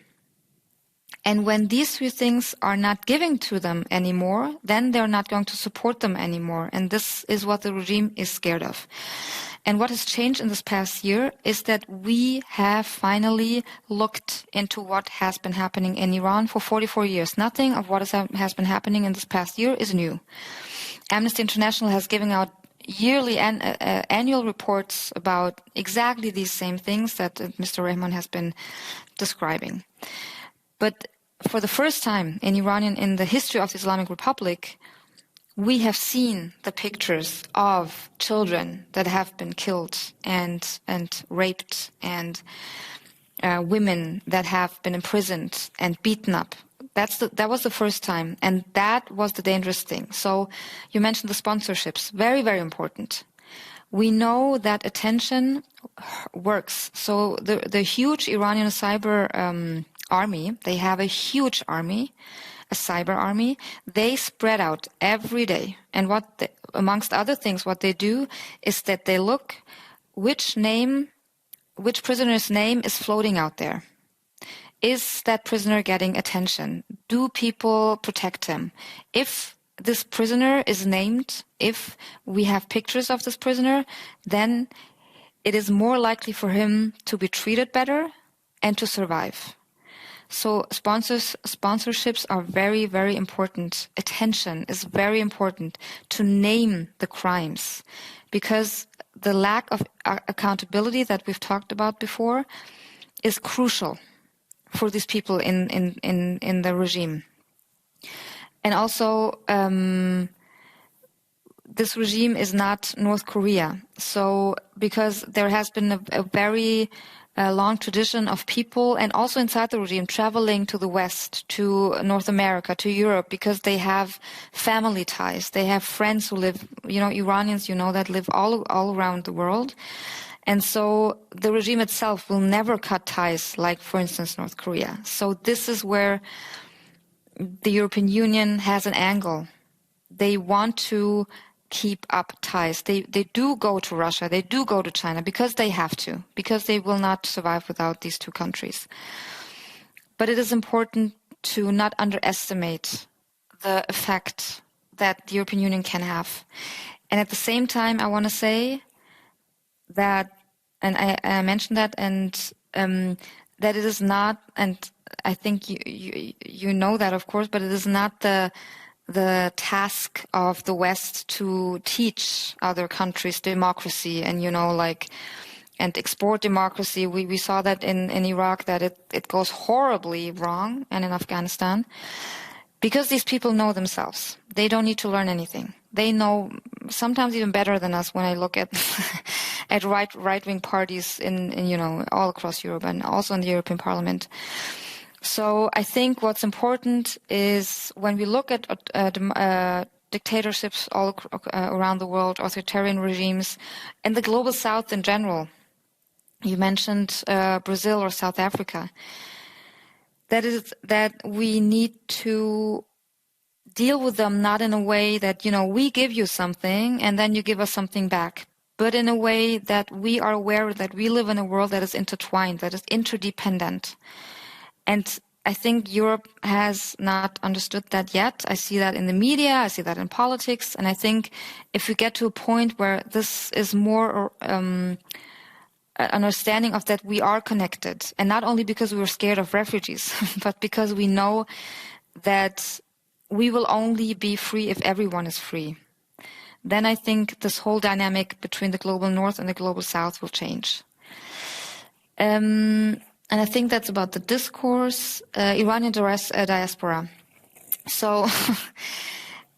And when these three things are not given to them anymore, then they're not going to support them anymore. And this is what the regime is scared of. And what has changed in this past year is that we have finally looked into what has been happening in Iran for 44 years. Nothing of what has been happening in this past year is new. Amnesty International has given out yearly annual reports about exactly these same things that Mr. Rehman has been describing. But for the first time in the history of the Islamic Republic, we have seen the pictures of children that have been killed and raped, and women that have been imprisoned and beaten up. That was the first time, and that was the dangerous thing. So you mentioned the sponsorships, very, very important. We know that attention works. So the huge Iranian cyber army, they have a huge army, a cyber army. They spread out every day. And amongst other things, what they do is that they look which prisoner's name is floating out there. Is that prisoner getting attention? Do people protect him? If this prisoner is named, if we have pictures of this prisoner, then it is more likely for him to be treated better and to survive. So sponsorships are very, very important. Attention is very important to name the crimes, because the lack of accountability that we've talked about before is crucial for these people in the regime. And also, this regime is not North Korea. So, because there has been a very long tradition of people, and also inside the regime, traveling to the West, to North America, to Europe, because they have family ties. They have friends who live, Iranians, that live all around the world. And so the regime itself will never cut ties, like, for instance, North Korea. So this is where the European Union has an angle. They want to keep up ties. They do go to Russia, they do go to China, because they have to, because they will not survive without these two countries. But it is important to not underestimate the effect that the European Union can have. And at the same time, I want to say that, and I mentioned that, and that it is not, and I think you know that, of course, but it is not the task of the West to teach other countries democracy and, and export democracy. We saw that in Iraq, that it goes horribly wrong, and in Afghanistan, because these people know themselves. They don't need to learn anything. They know sometimes even better than us when I look at at right-wing parties in all across Europe and also in the European Parliament. So I think what's important is when we look at dictatorships all around the world, authoritarian regimes, and the global South in general. You mentioned Brazil or South Africa. That we need to deal with them not in a way that, we give you something and then you give us something back, but in a way that we are aware that we live in a world that is intertwined, that is interdependent. And I think Europe has not understood that yet. I see that in the media, I see that in politics, and I think if we get to a point where this is more understanding of that we are connected, and not only because we were scared of refugees, but because we know that we will only be free if everyone is free, then I think this whole dynamic between the global North and the global South will change. And I think that's about the discourse, Iranian diaspora. So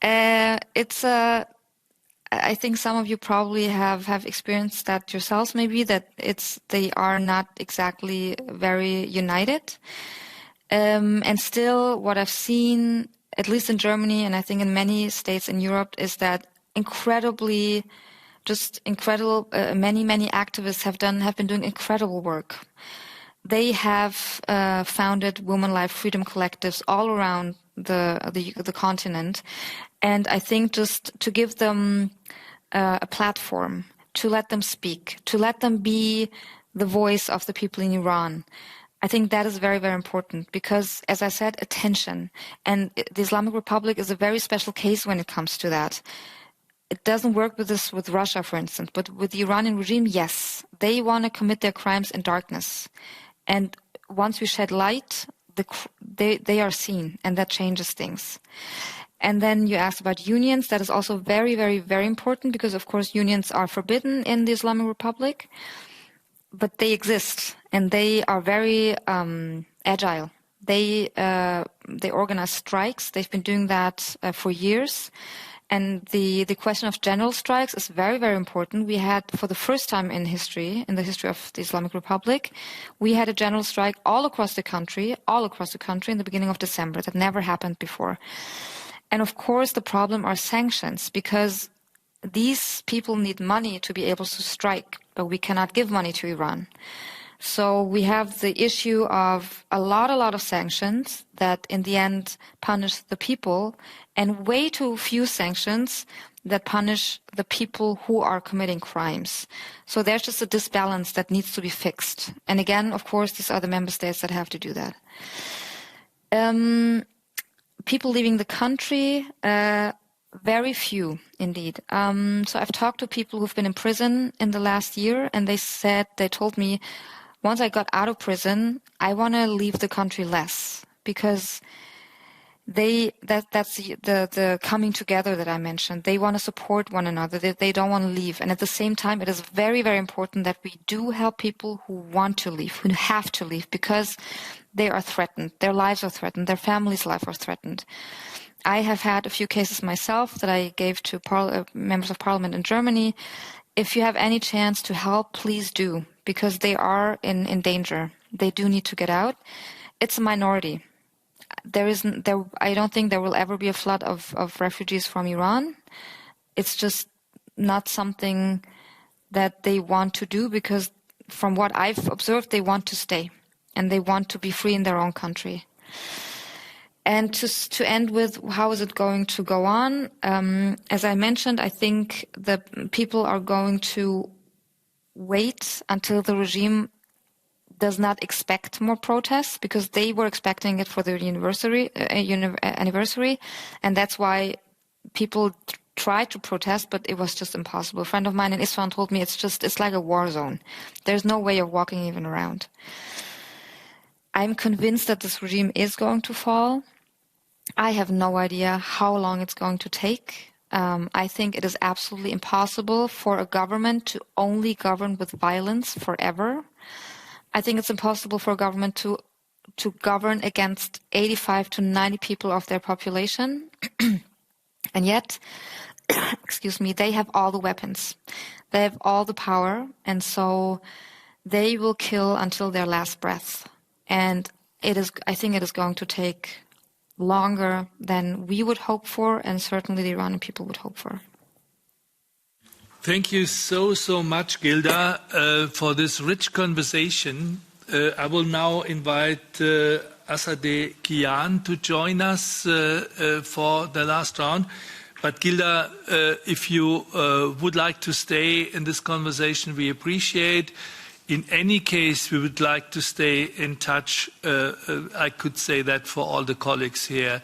it's I think some of you probably have experienced that yourselves, maybe, that they are not exactly very united. And still, what I've seen, at least in Germany, and I think in many states in Europe, is that incredible, many activists have been doing incredible work. They have founded women life freedom collectives all around the continent, and I think just to give them a platform, to let them speak, to let them be the voice of the people in Iran, I think that is very, very important because, as I said, attention. And the Islamic Republic is a very special case when it comes to that. It doesn't work with Russia, for instance, but with the Iranian regime, yes. They want to commit their crimes in darkness. And once we shed light, they are seen, and that changes things. And then you asked about unions. That is also very, very, very important because, of course, unions are forbidden in the Islamic Republic. But they exist, and they are very agile. They organize strikes. They've been doing that for years. And the question of general strikes is very, very important. We had, for the first time in the history of the Islamic Republic, we had a general strike all across the country in the beginning of December. That never happened before. And of course, the problem are sanctions, because these people need money to be able to strike, but we cannot give money to Iran. So we have the issue of a lot of sanctions that in the end punish the people, and way too few sanctions that punish the people who are committing crimes. So there's just a disbalance that needs to be fixed. And again, of course, these are the member states that have to do that. People leaving the country, very few indeed. So I've talked to people who've been in prison in the last year, and they told me, once I got out of prison, I want to leave the country less, because that's the coming together that I mentioned. They want to support one another. They don't want to leave. And at the same time, it is very, very important that we do help people who want to leave, who have to leave, because they are threatened. Their lives are threatened. Their families' lives are threatened. I have had a few cases myself that I gave to members of parliament in Germany. If you have any chance to help, please do, because they are in danger. They do need to get out. It's a minority. I don't think there will ever be a flood of refugees from Iran. It's just not something that they want to do, because from what I've observed, they want to stay and they want to be free in their own country. And to end with, how is it going to go on? As I mentioned, I think the people are going to wait until the regime does not expect more protests, because they were expecting it for their anniversary, and that's why people tried to protest, but it was just impossible. A friend of mine in Isfahan told me it's like a war zone. There's no way of walking even around. I'm convinced that this regime is going to fall. I have no idea how long it's going to take. I think it is absolutely impossible for a government to only govern with violence forever. I think it's impossible for a government to govern against 85 to 90 people of their population. And yet, they have all the weapons. They have all the power. And so they will kill until their last breath. And I think it is going to take longer than we would hope for, and certainly the Iranian people would hope for. Thank you so much, Gilda, for this rich conversation. I will now invite Azadeh Kian to join us for the last round. But Gilda, if you would like to stay in this conversation, we appreciate. In any case, we would like to stay in touch. I could say that for all the colleagues here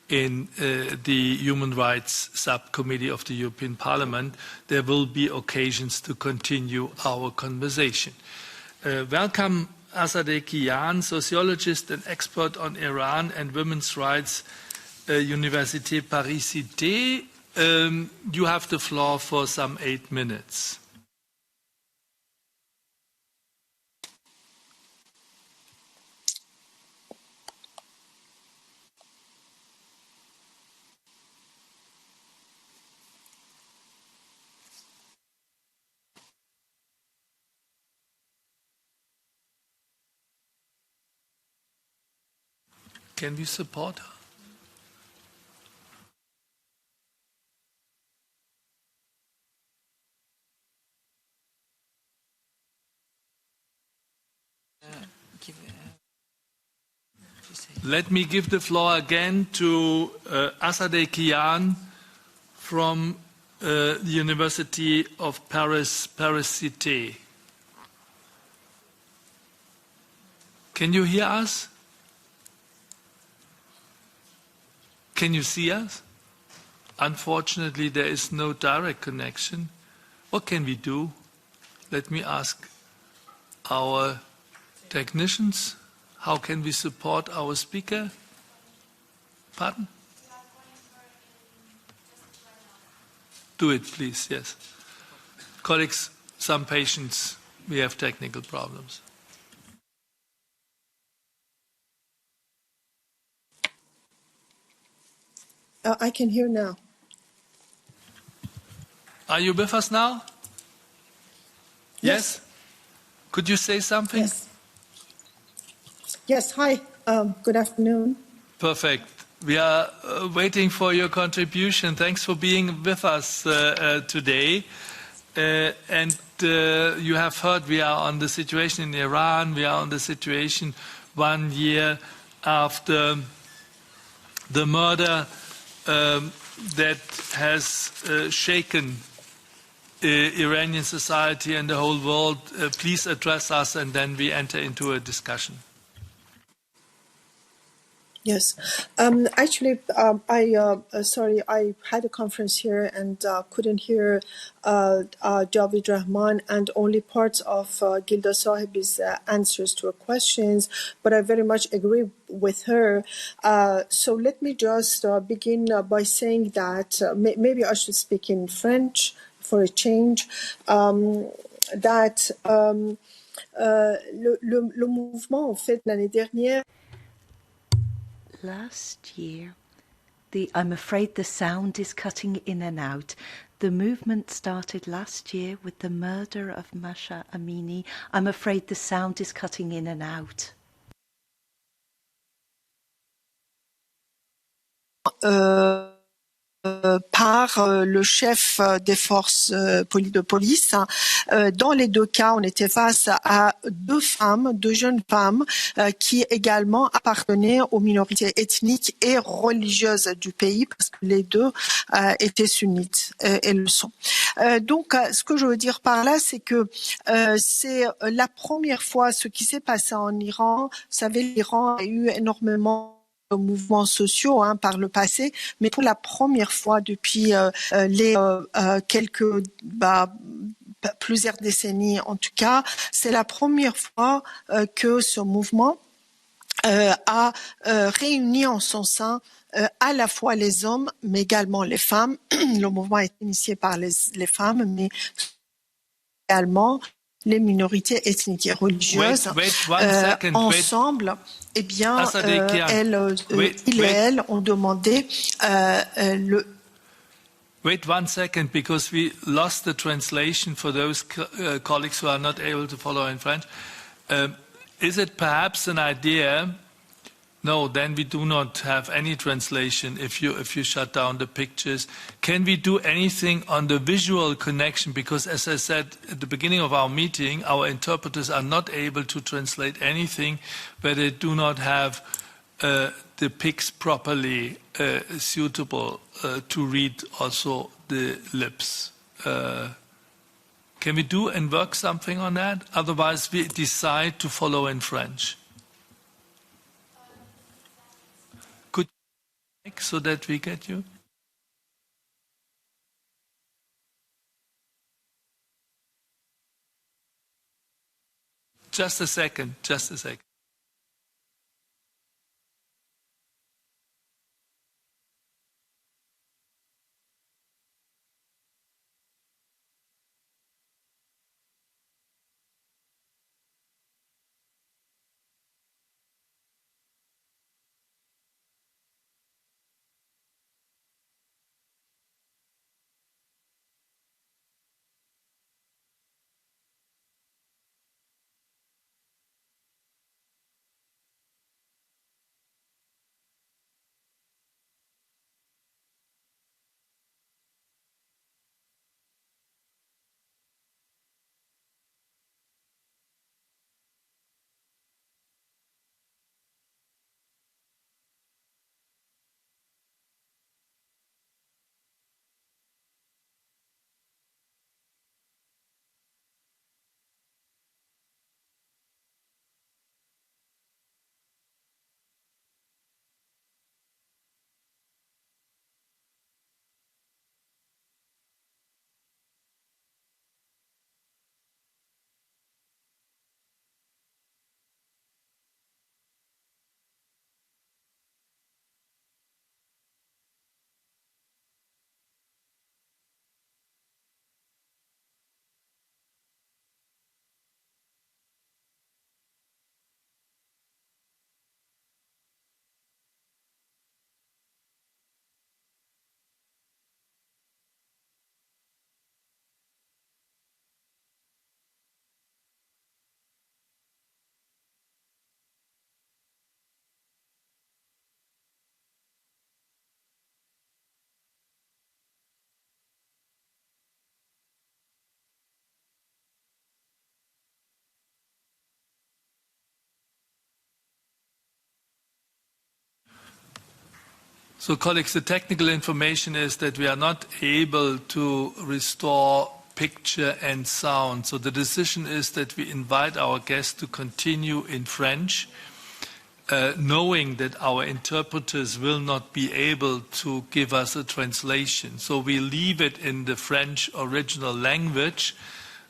in the Human Rights Subcommittee of the European Parliament, there will be occasions to continue our conversation. Welcome, Azadeh Kian, sociologist and expert on Iran and women's rights, Université Paris Cité. You have the floor for some 8 minutes. Can we support her? Let me give the floor again to Azadeh Kian from the University of Paris Cité. Can you hear us? Can you see us? Unfortunately, there is no direct connection. What can we do? Let me ask our technicians. How can we support our speaker? Pardon? Do it, please, yes. Colleagues, some patience. We have technical problems. I can hear now. Are you with us now? Yes? Could you say something? Yes. Yes, hi. Good afternoon. Perfect. We are waiting for your contribution. Thanks for being with us today. And you have heard we are on the situation in Iran. We are on the situation 1 year after the murder that has shaken Iranian society and the whole world. Please address us, and then we enter into a discussion. Yes. Actually, sorry, I had a conference here and couldn't hear Javaid Rehman and only parts of Gilda Sahibi's answers to her questions, but I very much agree with her. So let me just begin by saying that maybe I should speak in French for a change, that le mouvement, en fait, l'année dernière, Last year, I'm afraid the sound is cutting in and out. The movement started last year with the murder of Mahsa Amini. I'm afraid the sound is cutting in and out. Par le chef des forces de police. Dans les deux cas, on était face à deux jeunes femmes qui également appartenaient aux minorités ethniques et religieuses du pays, parce que les deux étaient sunnites et le sont. Donc, ce que je veux dire par là, c'est que c'est la première fois ce qui s'est passé en Iran. Vous savez, l'Iran a eu énormément mouvements sociaux par le passé, mais pour la première fois depuis les plusieurs décennies en tout cas, c'est la première fois que ce mouvement a réuni en son sein à la fois les hommes, mais également les femmes. Le mouvement est initié par les femmes, mais également les minorités ethniques et religieuses ensemble. Eh bien, il et elle ont demandé le. Wait 1 second, because we lost the translation for those colleagues who are not able to follow in French. Is it perhaps an idea? No, then we do not have any translation if you shut down the pictures. Can we do anything on the visual connection? Because as I said at the beginning of our meeting, our interpreters are not able to translate anything where they do not have the pics properly suitable to read also the lips. Can we do and work something on that? Otherwise we decide to follow in French. So that we get you? Just a second, just a second. So, colleagues, the technical information is that we are not able to restore picture and sound. So the decision is that we invite our guests to continue in French, knowing that our interpreters will not be able to give us a translation. So we leave it in the French original language.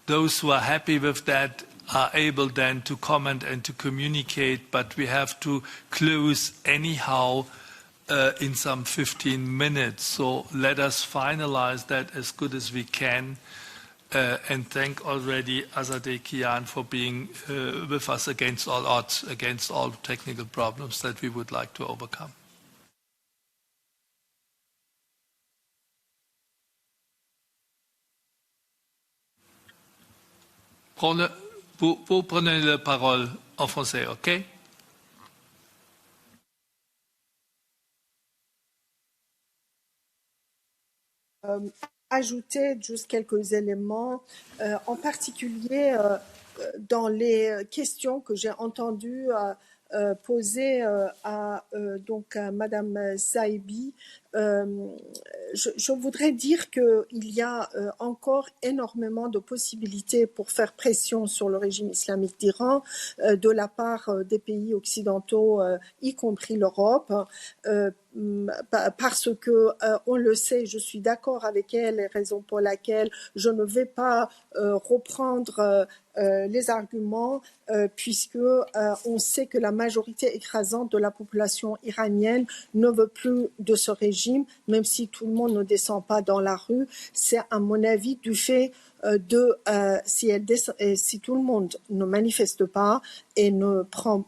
Those who are happy with that are able then to comment and to communicate, but we have to close anyhow in some 15 minutes. So let us finalize that as good as we can. And thank already Azadeh Kian for being with us against all odds, against all technical problems that we would like to overcome. Vous prenez la parole en français, OK? Ajouter juste quelques éléments, en particulier dans les questions que j'ai entendues poser à Madame Sahibi. Je voudrais dire qu'il y a encore énormément de possibilités pour faire pression sur le régime islamique d'Iran de la part des pays occidentaux, y compris l'Europe, parce que on le sait, je suis d'accord avec elle, raison pour laquelle je ne vais pas reprendre les arguments, puisque on sait que la majorité écrasante de la population iranienne ne veut plus de ce régime, même si tout le monde ne descend pas dans la rue. C'est à mon avis du fait si tout le monde ne manifeste pas et ne prend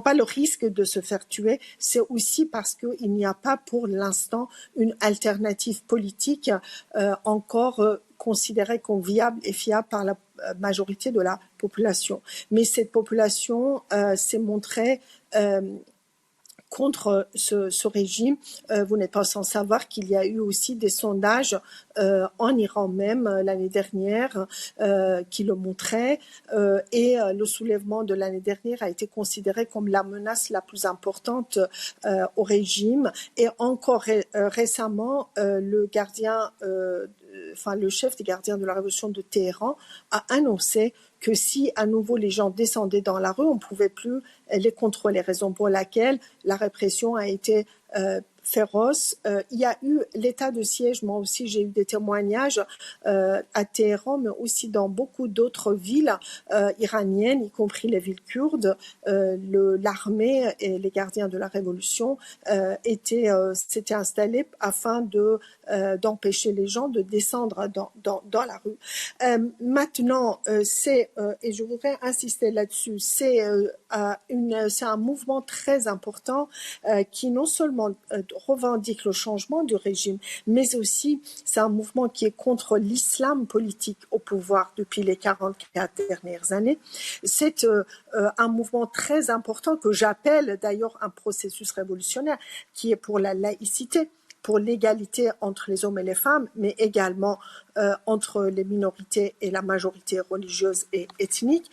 pas le risque de se faire tuer, c'est aussi parce qu'il n'y a pas pour l'instant une alternative politique encore considérée comme viable et fiable par la majorité de la population. Mais cette population s'est montrée contre ce régime. Vous n'êtes pas sans savoir qu'il y a eu aussi des sondages en Iran même l'année dernière qui le montraient et le soulèvement de l'année dernière a été considéré comme la menace la plus importante au régime. Et encore récemment, le chef des gardiens de la révolution de Téhéran a annoncé que si à nouveau les gens descendaient dans la rue, on ne pouvait plus les contrôler, raison pour laquelle la répression a été féroce. Il y a eu l'état de siège, moi aussi j'ai eu des témoignages à Téhéran, mais aussi dans beaucoup d'autres villes iraniennes, y compris les villes kurdes. L'armée et les gardiens de la révolution s'étaient installés afin d'empêcher les gens de descendre dans la rue. Maintenant, et je voudrais insister là-dessus, c'est un mouvement très important qui non seulement revendique le changement du régime, mais aussi c'est un mouvement qui est contre l'islam politique au pouvoir depuis les 44 dernières années. C'est un mouvement très important que j'appelle d'ailleurs un processus révolutionnaire qui est pour la laïcité, pour l'égalité entre les hommes et les femmes, mais également entre les minorités et la majorité religieuse et ethnique,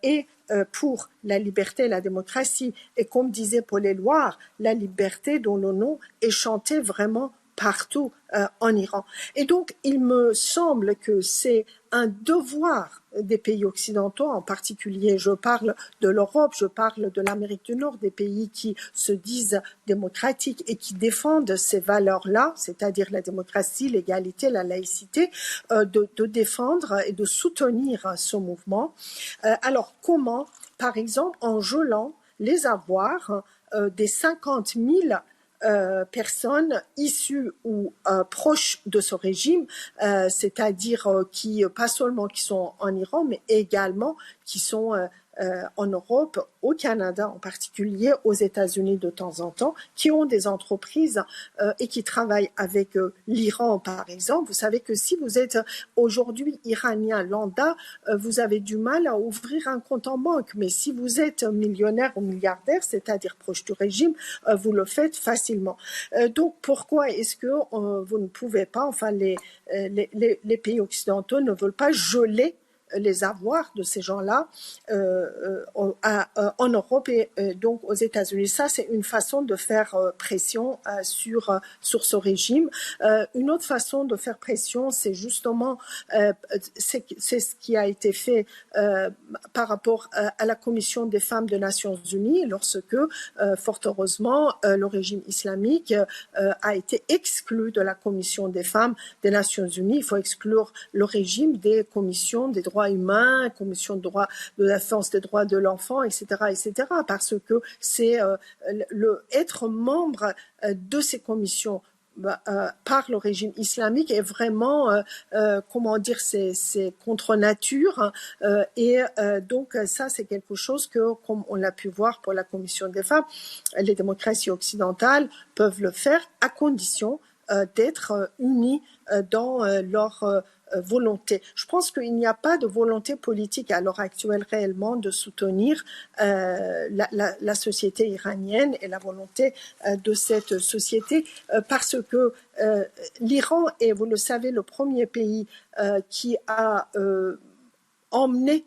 et pour la liberté et la démocratie. Et comme disait Paul Éluard, la liberté dont le nom est chanté vraiment partout en Iran. Et donc, il me semble que c'est un devoir des pays occidentaux, en particulier, je parle de l'Europe, je parle de l'Amérique du Nord, des pays qui se disent démocratiques et qui défendent ces valeurs-là, c'est-à-dire la démocratie, l'égalité, la laïcité, de défendre et de soutenir ce mouvement. Alors, comment? Par exemple, en gelant les avoirs des 50 000 personnes issues ou proches de ce régime, c'est-à-dire qui pas seulement qui sont en Iran, mais également qui sont en Europe, au Canada en particulier, aux États-Unis de temps en temps, qui ont des entreprises et qui travaillent avec l'Iran, par exemple. Vous savez que si vous êtes aujourd'hui iranien lambda, vous avez du mal à ouvrir un compte en banque. Mais si vous êtes millionnaire ou milliardaire, c'est-à-dire proche du régime, vous le faites facilement. Donc, pourquoi est-ce que vous ne pouvez pas, enfin, les pays occidentaux ne veulent pas geler les avoirs de ces gens-là en Europe et donc aux États-Unis. Ça, c'est une façon de faire pression sur ce régime. Une autre façon de faire pression, c'est justement c'est ce qui a été fait par rapport à la Commission des femmes des Nations Unies lorsque, fort heureusement, le régime islamique a été exclu de la Commission des femmes des Nations Unies. Il faut exclure le régime des commissions des droits humains, commission de défense des droits de l'enfant, etc., parce que c'est être membre de ces commissions par le régime islamique est vraiment, comment dire, c'est contre nature. Et donc ça, c'est quelque chose que, comme on l'a pu voir pour la Commission des femmes, les démocraties occidentales peuvent le faire à condition d'être unies dans leur volonté. Je pense qu'il n'y a pas de volonté politique à l'heure actuelle réellement de soutenir la société iranienne et la volonté de cette société parce que l'Iran est, vous le savez, le premier pays qui a emmené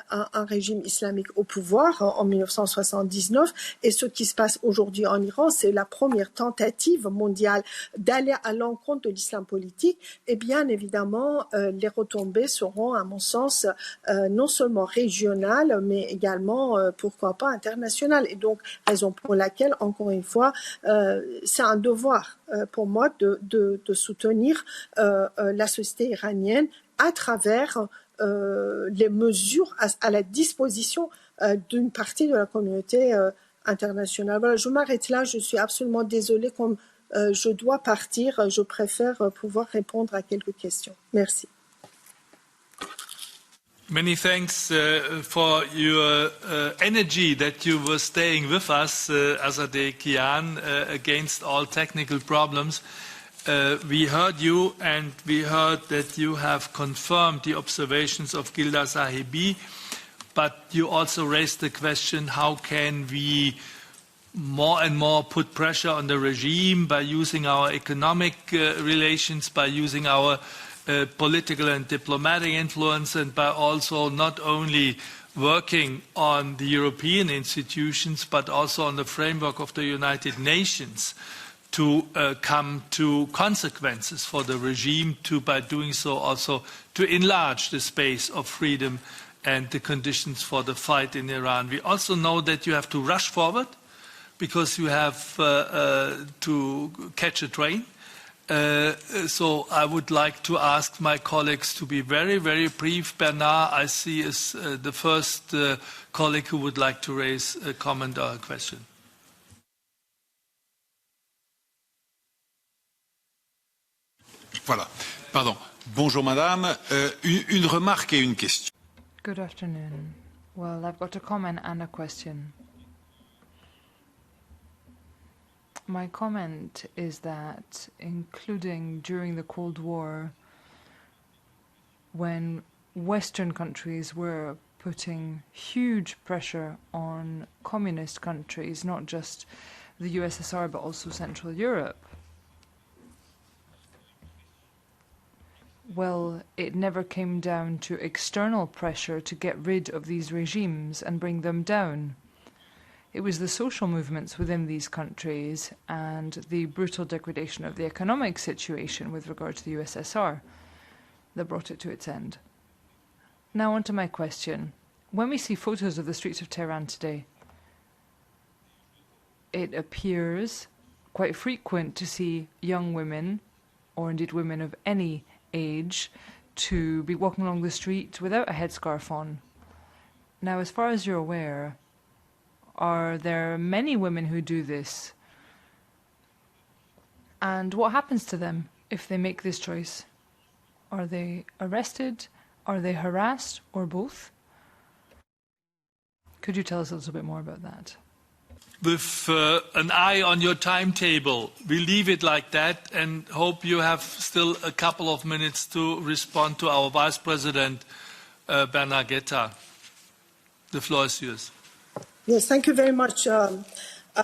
un régime islamique au pouvoir en 1979 et ce qui se passe aujourd'hui en Iran, c'est la première tentative mondiale d'aller à l'encontre de l'islam politique et bien évidemment les retombées seront à mon sens non seulement régionales mais également pourquoi pas internationales et donc raison pour laquelle encore une fois c'est un devoir pour moi de soutenir la société iranienne à travers les mesures à la disposition d'une partie de la communauté internationale. Voilà, je m'arrête là, je suis absolument désolée, comme je dois partir, je préfère pouvoir répondre à quelques questions. Merci. Many thanks for your energy that you were staying with us, Azade Kian, against all technical problems. We heard you and we heard that you have confirmed the observations of Gilda Sahibi, but you also raised the question, how can we more and more put pressure on the regime by using our economic relations, by using our political and diplomatic influence, and by also not only working on the European institutions, but also on the framework of the United Nations, to come to consequences for the regime, to, by doing so, also to enlarge the space of freedom and the conditions for the fight in Iran. We also know that you have to rush forward because you have to catch a train. So I would like to ask my colleagues to be very, very brief. Bernard, I see, is the first colleague who would like to raise a comment or a question. Voilà. Pardon. Bonjour madame. Une remarque et une question. Good afternoon. Well, I've got a comment and a question. My comment is that, including during the Cold War, when Western countries were putting huge pressure on communist countries, not just the USSR but also Central Europe, well, it never came down to external pressure to get rid of these regimes and bring them down. It was the social movements within these countries and the brutal degradation of the economic situation with regard to the USSR that brought it to its end. Now on to my question. When we see photos of the streets of Tehran today, it appears quite frequent to see young women, or indeed women of any age, to be walking along the street without a headscarf on. Now, as far as you're aware, are there many women who do this? And what happens to them if they make this choice? Are they arrested? Are they harassed? Or both? Could you tell us a little bit more about that? With an eye on your timetable, we leave it like that and hope you have still a couple of minutes to respond to our Vice President, Bernard Guetta. The floor is yours. Yes, thank you very much.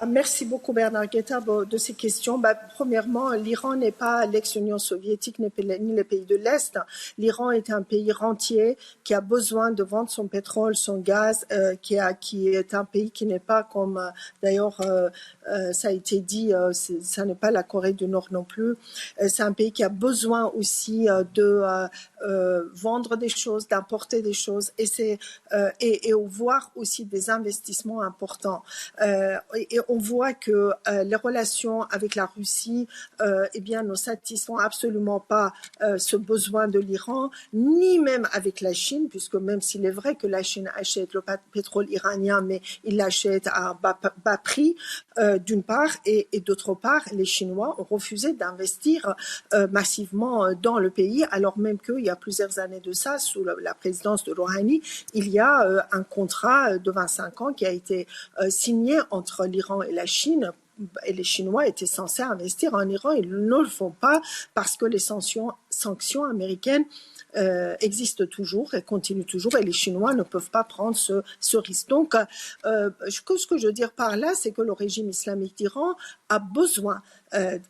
Merci beaucoup Bernard Guetta de ces questions. Premièrement, l'Iran n'est pas l'ex-Union soviétique ni les pays de l'Est. L'Iran est un pays rentier qui a besoin de vendre son pétrole, son gaz, qui est un pays qui n'est pas comme d'ailleurs ça a été dit, ça n'est pas la Corée du Nord non plus. C'est un pays qui a besoin aussi de vendre des choses, d'importer des choses et voir aussi des investissements importants. Et on voit que les relations avec la Russie ne satisfont absolument pas ce besoin de l'Iran, ni même avec la Chine, puisque même s'il est vrai que la Chine achète le pétrole iranien, mais il l'achète à un bas prix, d'une part, et d'autre part, les Chinois ont refusé d'investir massivement dans le pays, alors même qu'il y a plusieurs années de ça, sous la présidence de Rouhani, il y a un contrat de 25 ans qui a été signé entre l'Iran et la Chine, et les Chinois étaient censés investir en Iran. Ils ne le font pas parce que les sanctions américaines existent toujours et continuent toujours, et les Chinois ne peuvent pas prendre ce risque. Donc, ce que je veux dire par là, c'est que le régime islamique d'Iran a besoin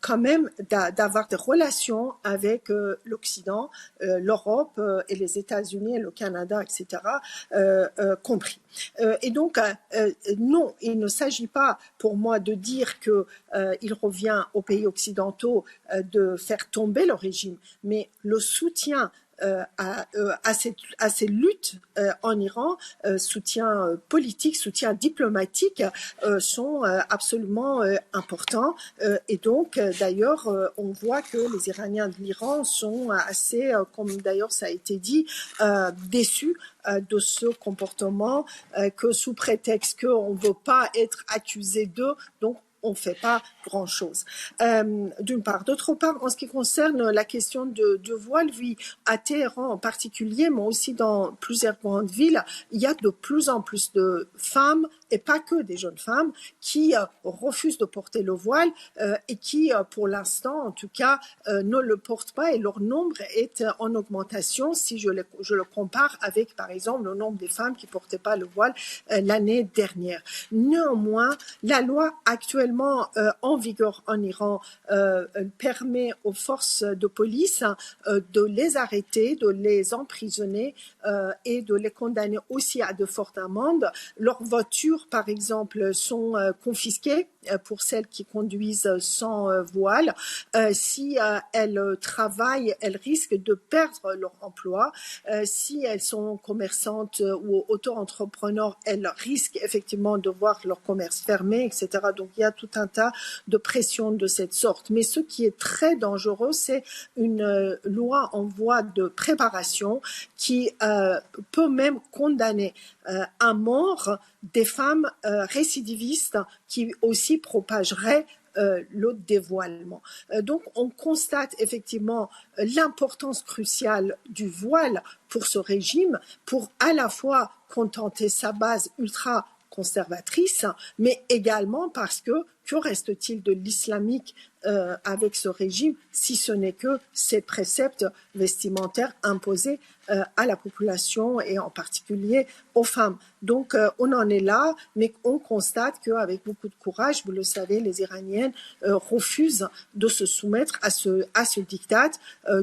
quand même d'avoir des relations avec l'Occident, l'Europe et les États-Unis et le Canada, etc., compris. Et donc, non, il ne s'agit pas pour moi de dire qu'il revient aux pays occidentaux de faire tomber le régime, mais le soutien à ces luttes en Iran, soutien politique, soutien diplomatique, sont absolument importants. Et donc, d'ailleurs, on voit que les Iraniens de l'Iran sont assez, comme d'ailleurs ça a été dit, déçus de ce comportement, que sous prétexte qu'on ne veut pas être accusé d'eux, donc on ne fait pas grand-chose, d'une part. D'autre part, en ce qui concerne la question du voile, oui, à Téhéran en particulier, mais aussi dans plusieurs grandes villes, il y a de plus en plus de femmes, et pas que des jeunes femmes, qui refusent de porter le voile et qui, pour l'instant, en tout cas, ne le portent pas, et leur nombre est en augmentation si je le compare avec, par exemple, le nombre des femmes qui ne portaient pas le voile l'année dernière. Néanmoins, la loi actuellement en vigueur en Iran permet aux forces de police de les arrêter, de les emprisonner et de les condamner aussi à de fortes amendes. Leurs voitures, par exemple, sont confisquées pour celles qui conduisent sans voile. Si elles travaillent, elles risquent de perdre leur emploi. Si elles sont commerçantes ou auto-entrepreneurs, elles risquent effectivement de voir leur commerce fermé, etc. Donc il y a tout un tas de pressions de cette sorte. Mais ce qui est très dangereux, c'est une loi en voie de préparation qui peut même condamner à mort des femmes récidivistes qui aussi propageraient le dévoilement. Donc on constate effectivement l'importance cruciale du voile pour ce régime, pour à la fois contenter sa base ultra conservatrice, mais également parce que reste-t-il de l'islamique avec ce régime, si ce n'est que ces préceptes vestimentaires imposés à la population et en particulier aux femmes. Donc on en est là, mais on constate qu'avec beaucoup de courage, vous le savez, les Iraniennes refusent de se soumettre à ce diktat,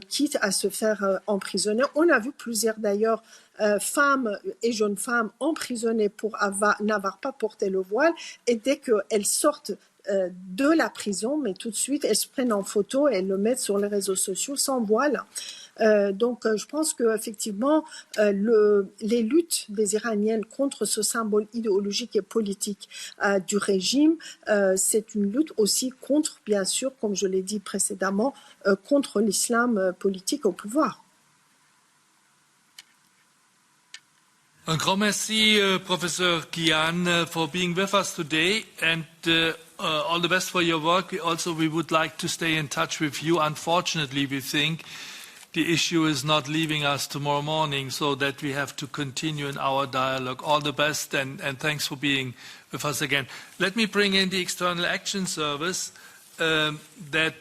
quitte à se faire emprisonner. On a vu plusieurs d'ailleurs femmes et jeunes femmes emprisonnées pour n'avoir pas porté le voile, et dès qu'elles sortent de la prison, mais tout de suite elles se prennent en photo et elles le mettent sur les réseaux sociaux sans voile. Donc je pense qu'effectivement les luttes des Iraniennes contre ce symbole idéologique et politique du régime, c'est une lutte aussi contre, bien sûr, comme je l'ai dit précédemment, contre l'islam politique au pouvoir. Un grand merci, Professor Kian, for being with us today, and all the best for your work. We would like to stay in touch with you. Unfortunately, we think the issue is not leaving us tomorrow morning, so that we have to continue in our dialogue. All the best, and thanks for being with us again. Let me bring in the External Action Service that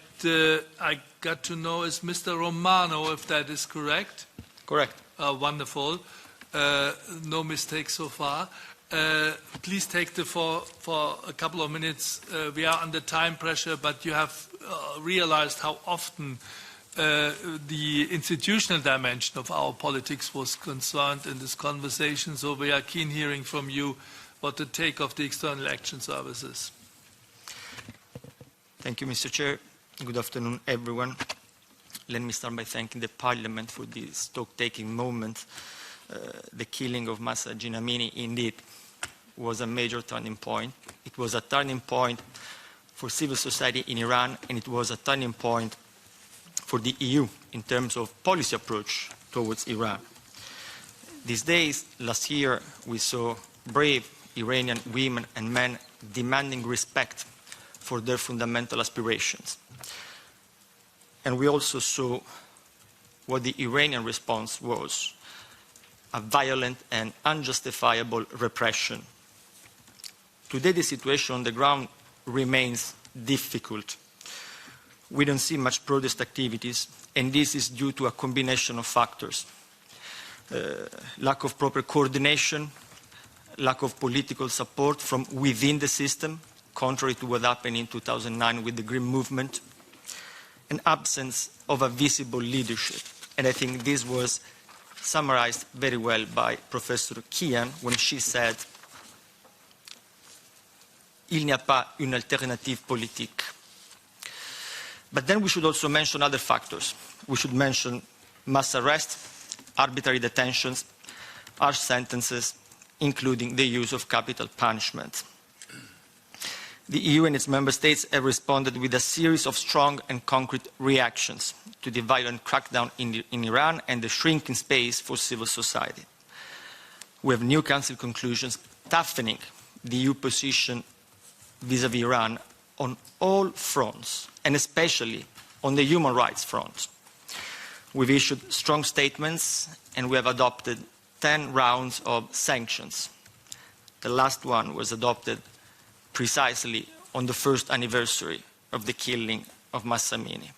I got to know is Mr. Romano, if that is correct. Correct. Wonderful. No mistakes so far. please take the floor for a couple of minutes. We are under time pressure, but you have realized how often the institutional dimension of our politics was concerned in this conversation. So we are keen hearing from you what the take of the External Action Service is. Thank you, Mr. Chair. Good afternoon, everyone. Let me start by thanking the Parliament for this stock-taking moment. The killing of Mahsa Amini indeed was a major turning point. It was a turning point for civil society in Iran, and it was a turning point for the EU in terms of policy approach towards Iran. These days, last year, we saw brave Iranian women and men demanding respect for their fundamental aspirations. And we also saw what the Iranian response was, a violent and unjustifiable repression. Today, the situation on the ground remains difficult. We don't see much protest activities, and this is due to a combination of factors. Lack of proper coordination, lack of political support from within the system, contrary to what happened in 2009 with the Green Movement, an absence of a visible leadership. And I think this was summarized very well by Professor Kian when she said, "Il n'y a pas une alternative politique." But then we should also mention other factors. We should mention mass arrest, arbitrary detentions, harsh sentences, including the use of capital punishment. The EU and its member states have responded with a series of strong and concrete reactions to the violent crackdown in Iran and the shrinking space for civil society. We have new Council conclusions toughening the EU position vis-à-vis Iran on all fronts, and especially on the human rights front. We've issued strong statements, and we have adopted 10 rounds of sanctions. The last one was adopted precisely on the first anniversary of the killing of Mahsa Amini.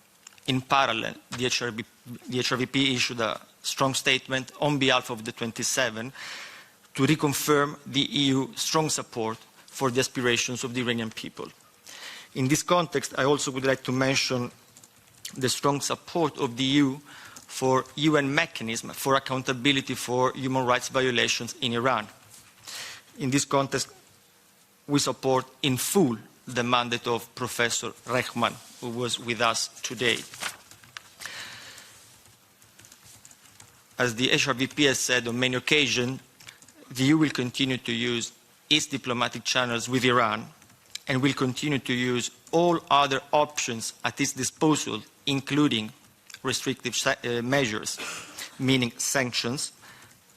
In parallel, the HRVP issued a strong statement on behalf of the 27 to reconfirm the EU's strong support for the aspirations of the Iranian people. In this context, I also would like to mention the strong support of the EU for UN mechanism for accountability for human rights violations in Iran. In this context, we support in full the mandate of Professor Rehman, who was with us today. As the HRVP has said on many occasions, the EU will continue to use its diplomatic channels with Iran and will continue to use all other options at its disposal, including restrictive measures, meaning sanctions,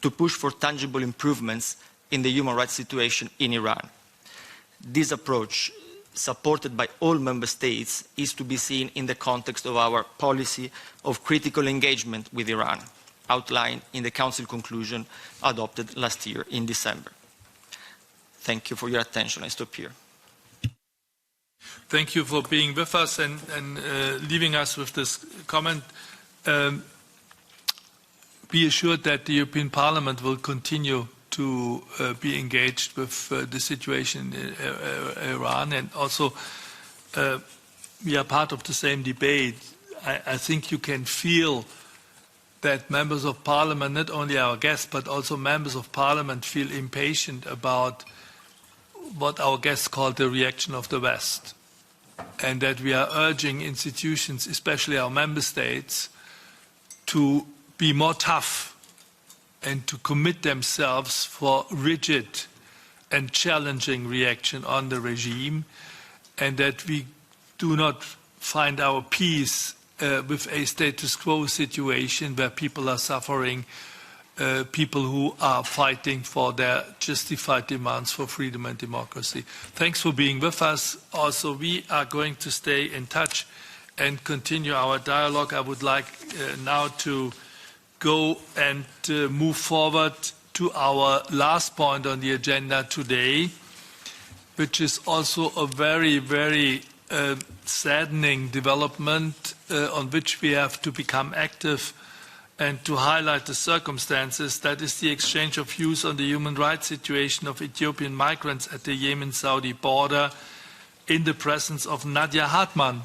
to push for tangible improvements in the human rights situation in Iran. This approach, supported by all member states, is to be seen in the context of our policy of critical engagement with Iran, outlined in the Council conclusion adopted last year in December. Thank you for your attention. I stop here. Thank you for being with us and leaving us with this comment. Be assured that the European Parliament will continue to be engaged with the situation in Iran, and also we are part of the same debate. I think you can feel that members of Parliament, not only our guests, but also members of Parliament, feel impatient about what our guests call the reaction of the West, and that we are urging institutions, especially our member states, to be more tough and to commit themselves for rigid and challenging reaction on the regime, and that we do not find our peace with a status quo situation where people are suffering, people who are fighting for their justified demands for freedom and democracy. Thanks for being with us. Also, we are going to stay in touch and continue our dialogue. I would like now to go and move forward to our last point on the agenda today, which is also a very, very saddening development on which we have to become active and to highlight the circumstances. That is the exchange of views on the human rights situation of Ethiopian migrants at the Yemen-Saudi border in the presence of Nadia Hartmann.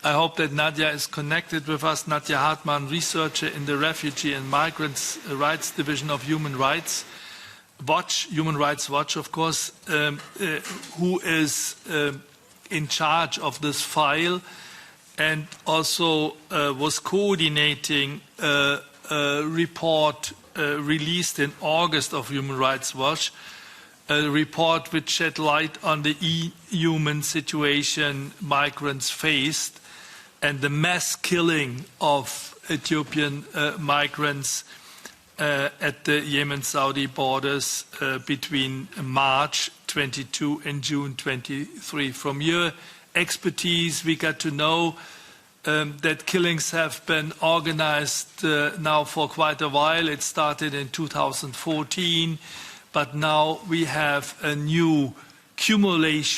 I hope that Nadia is connected with us. Nadia Hartmann, researcher in the Refugee and Migrants Rights Division of Human Rights Watch, of course, who is in charge of this file and also was coordinating a report released in August of Human Rights Watch, a report which shed light on the inhuman situation migrants faced and the mass killing of Ethiopian migrants at the Yemen-Saudi borders between March 22 and June 23. From your expertise, we got to know that killings have been organized now for quite a while. It started in 2014, but now we have a new cumulation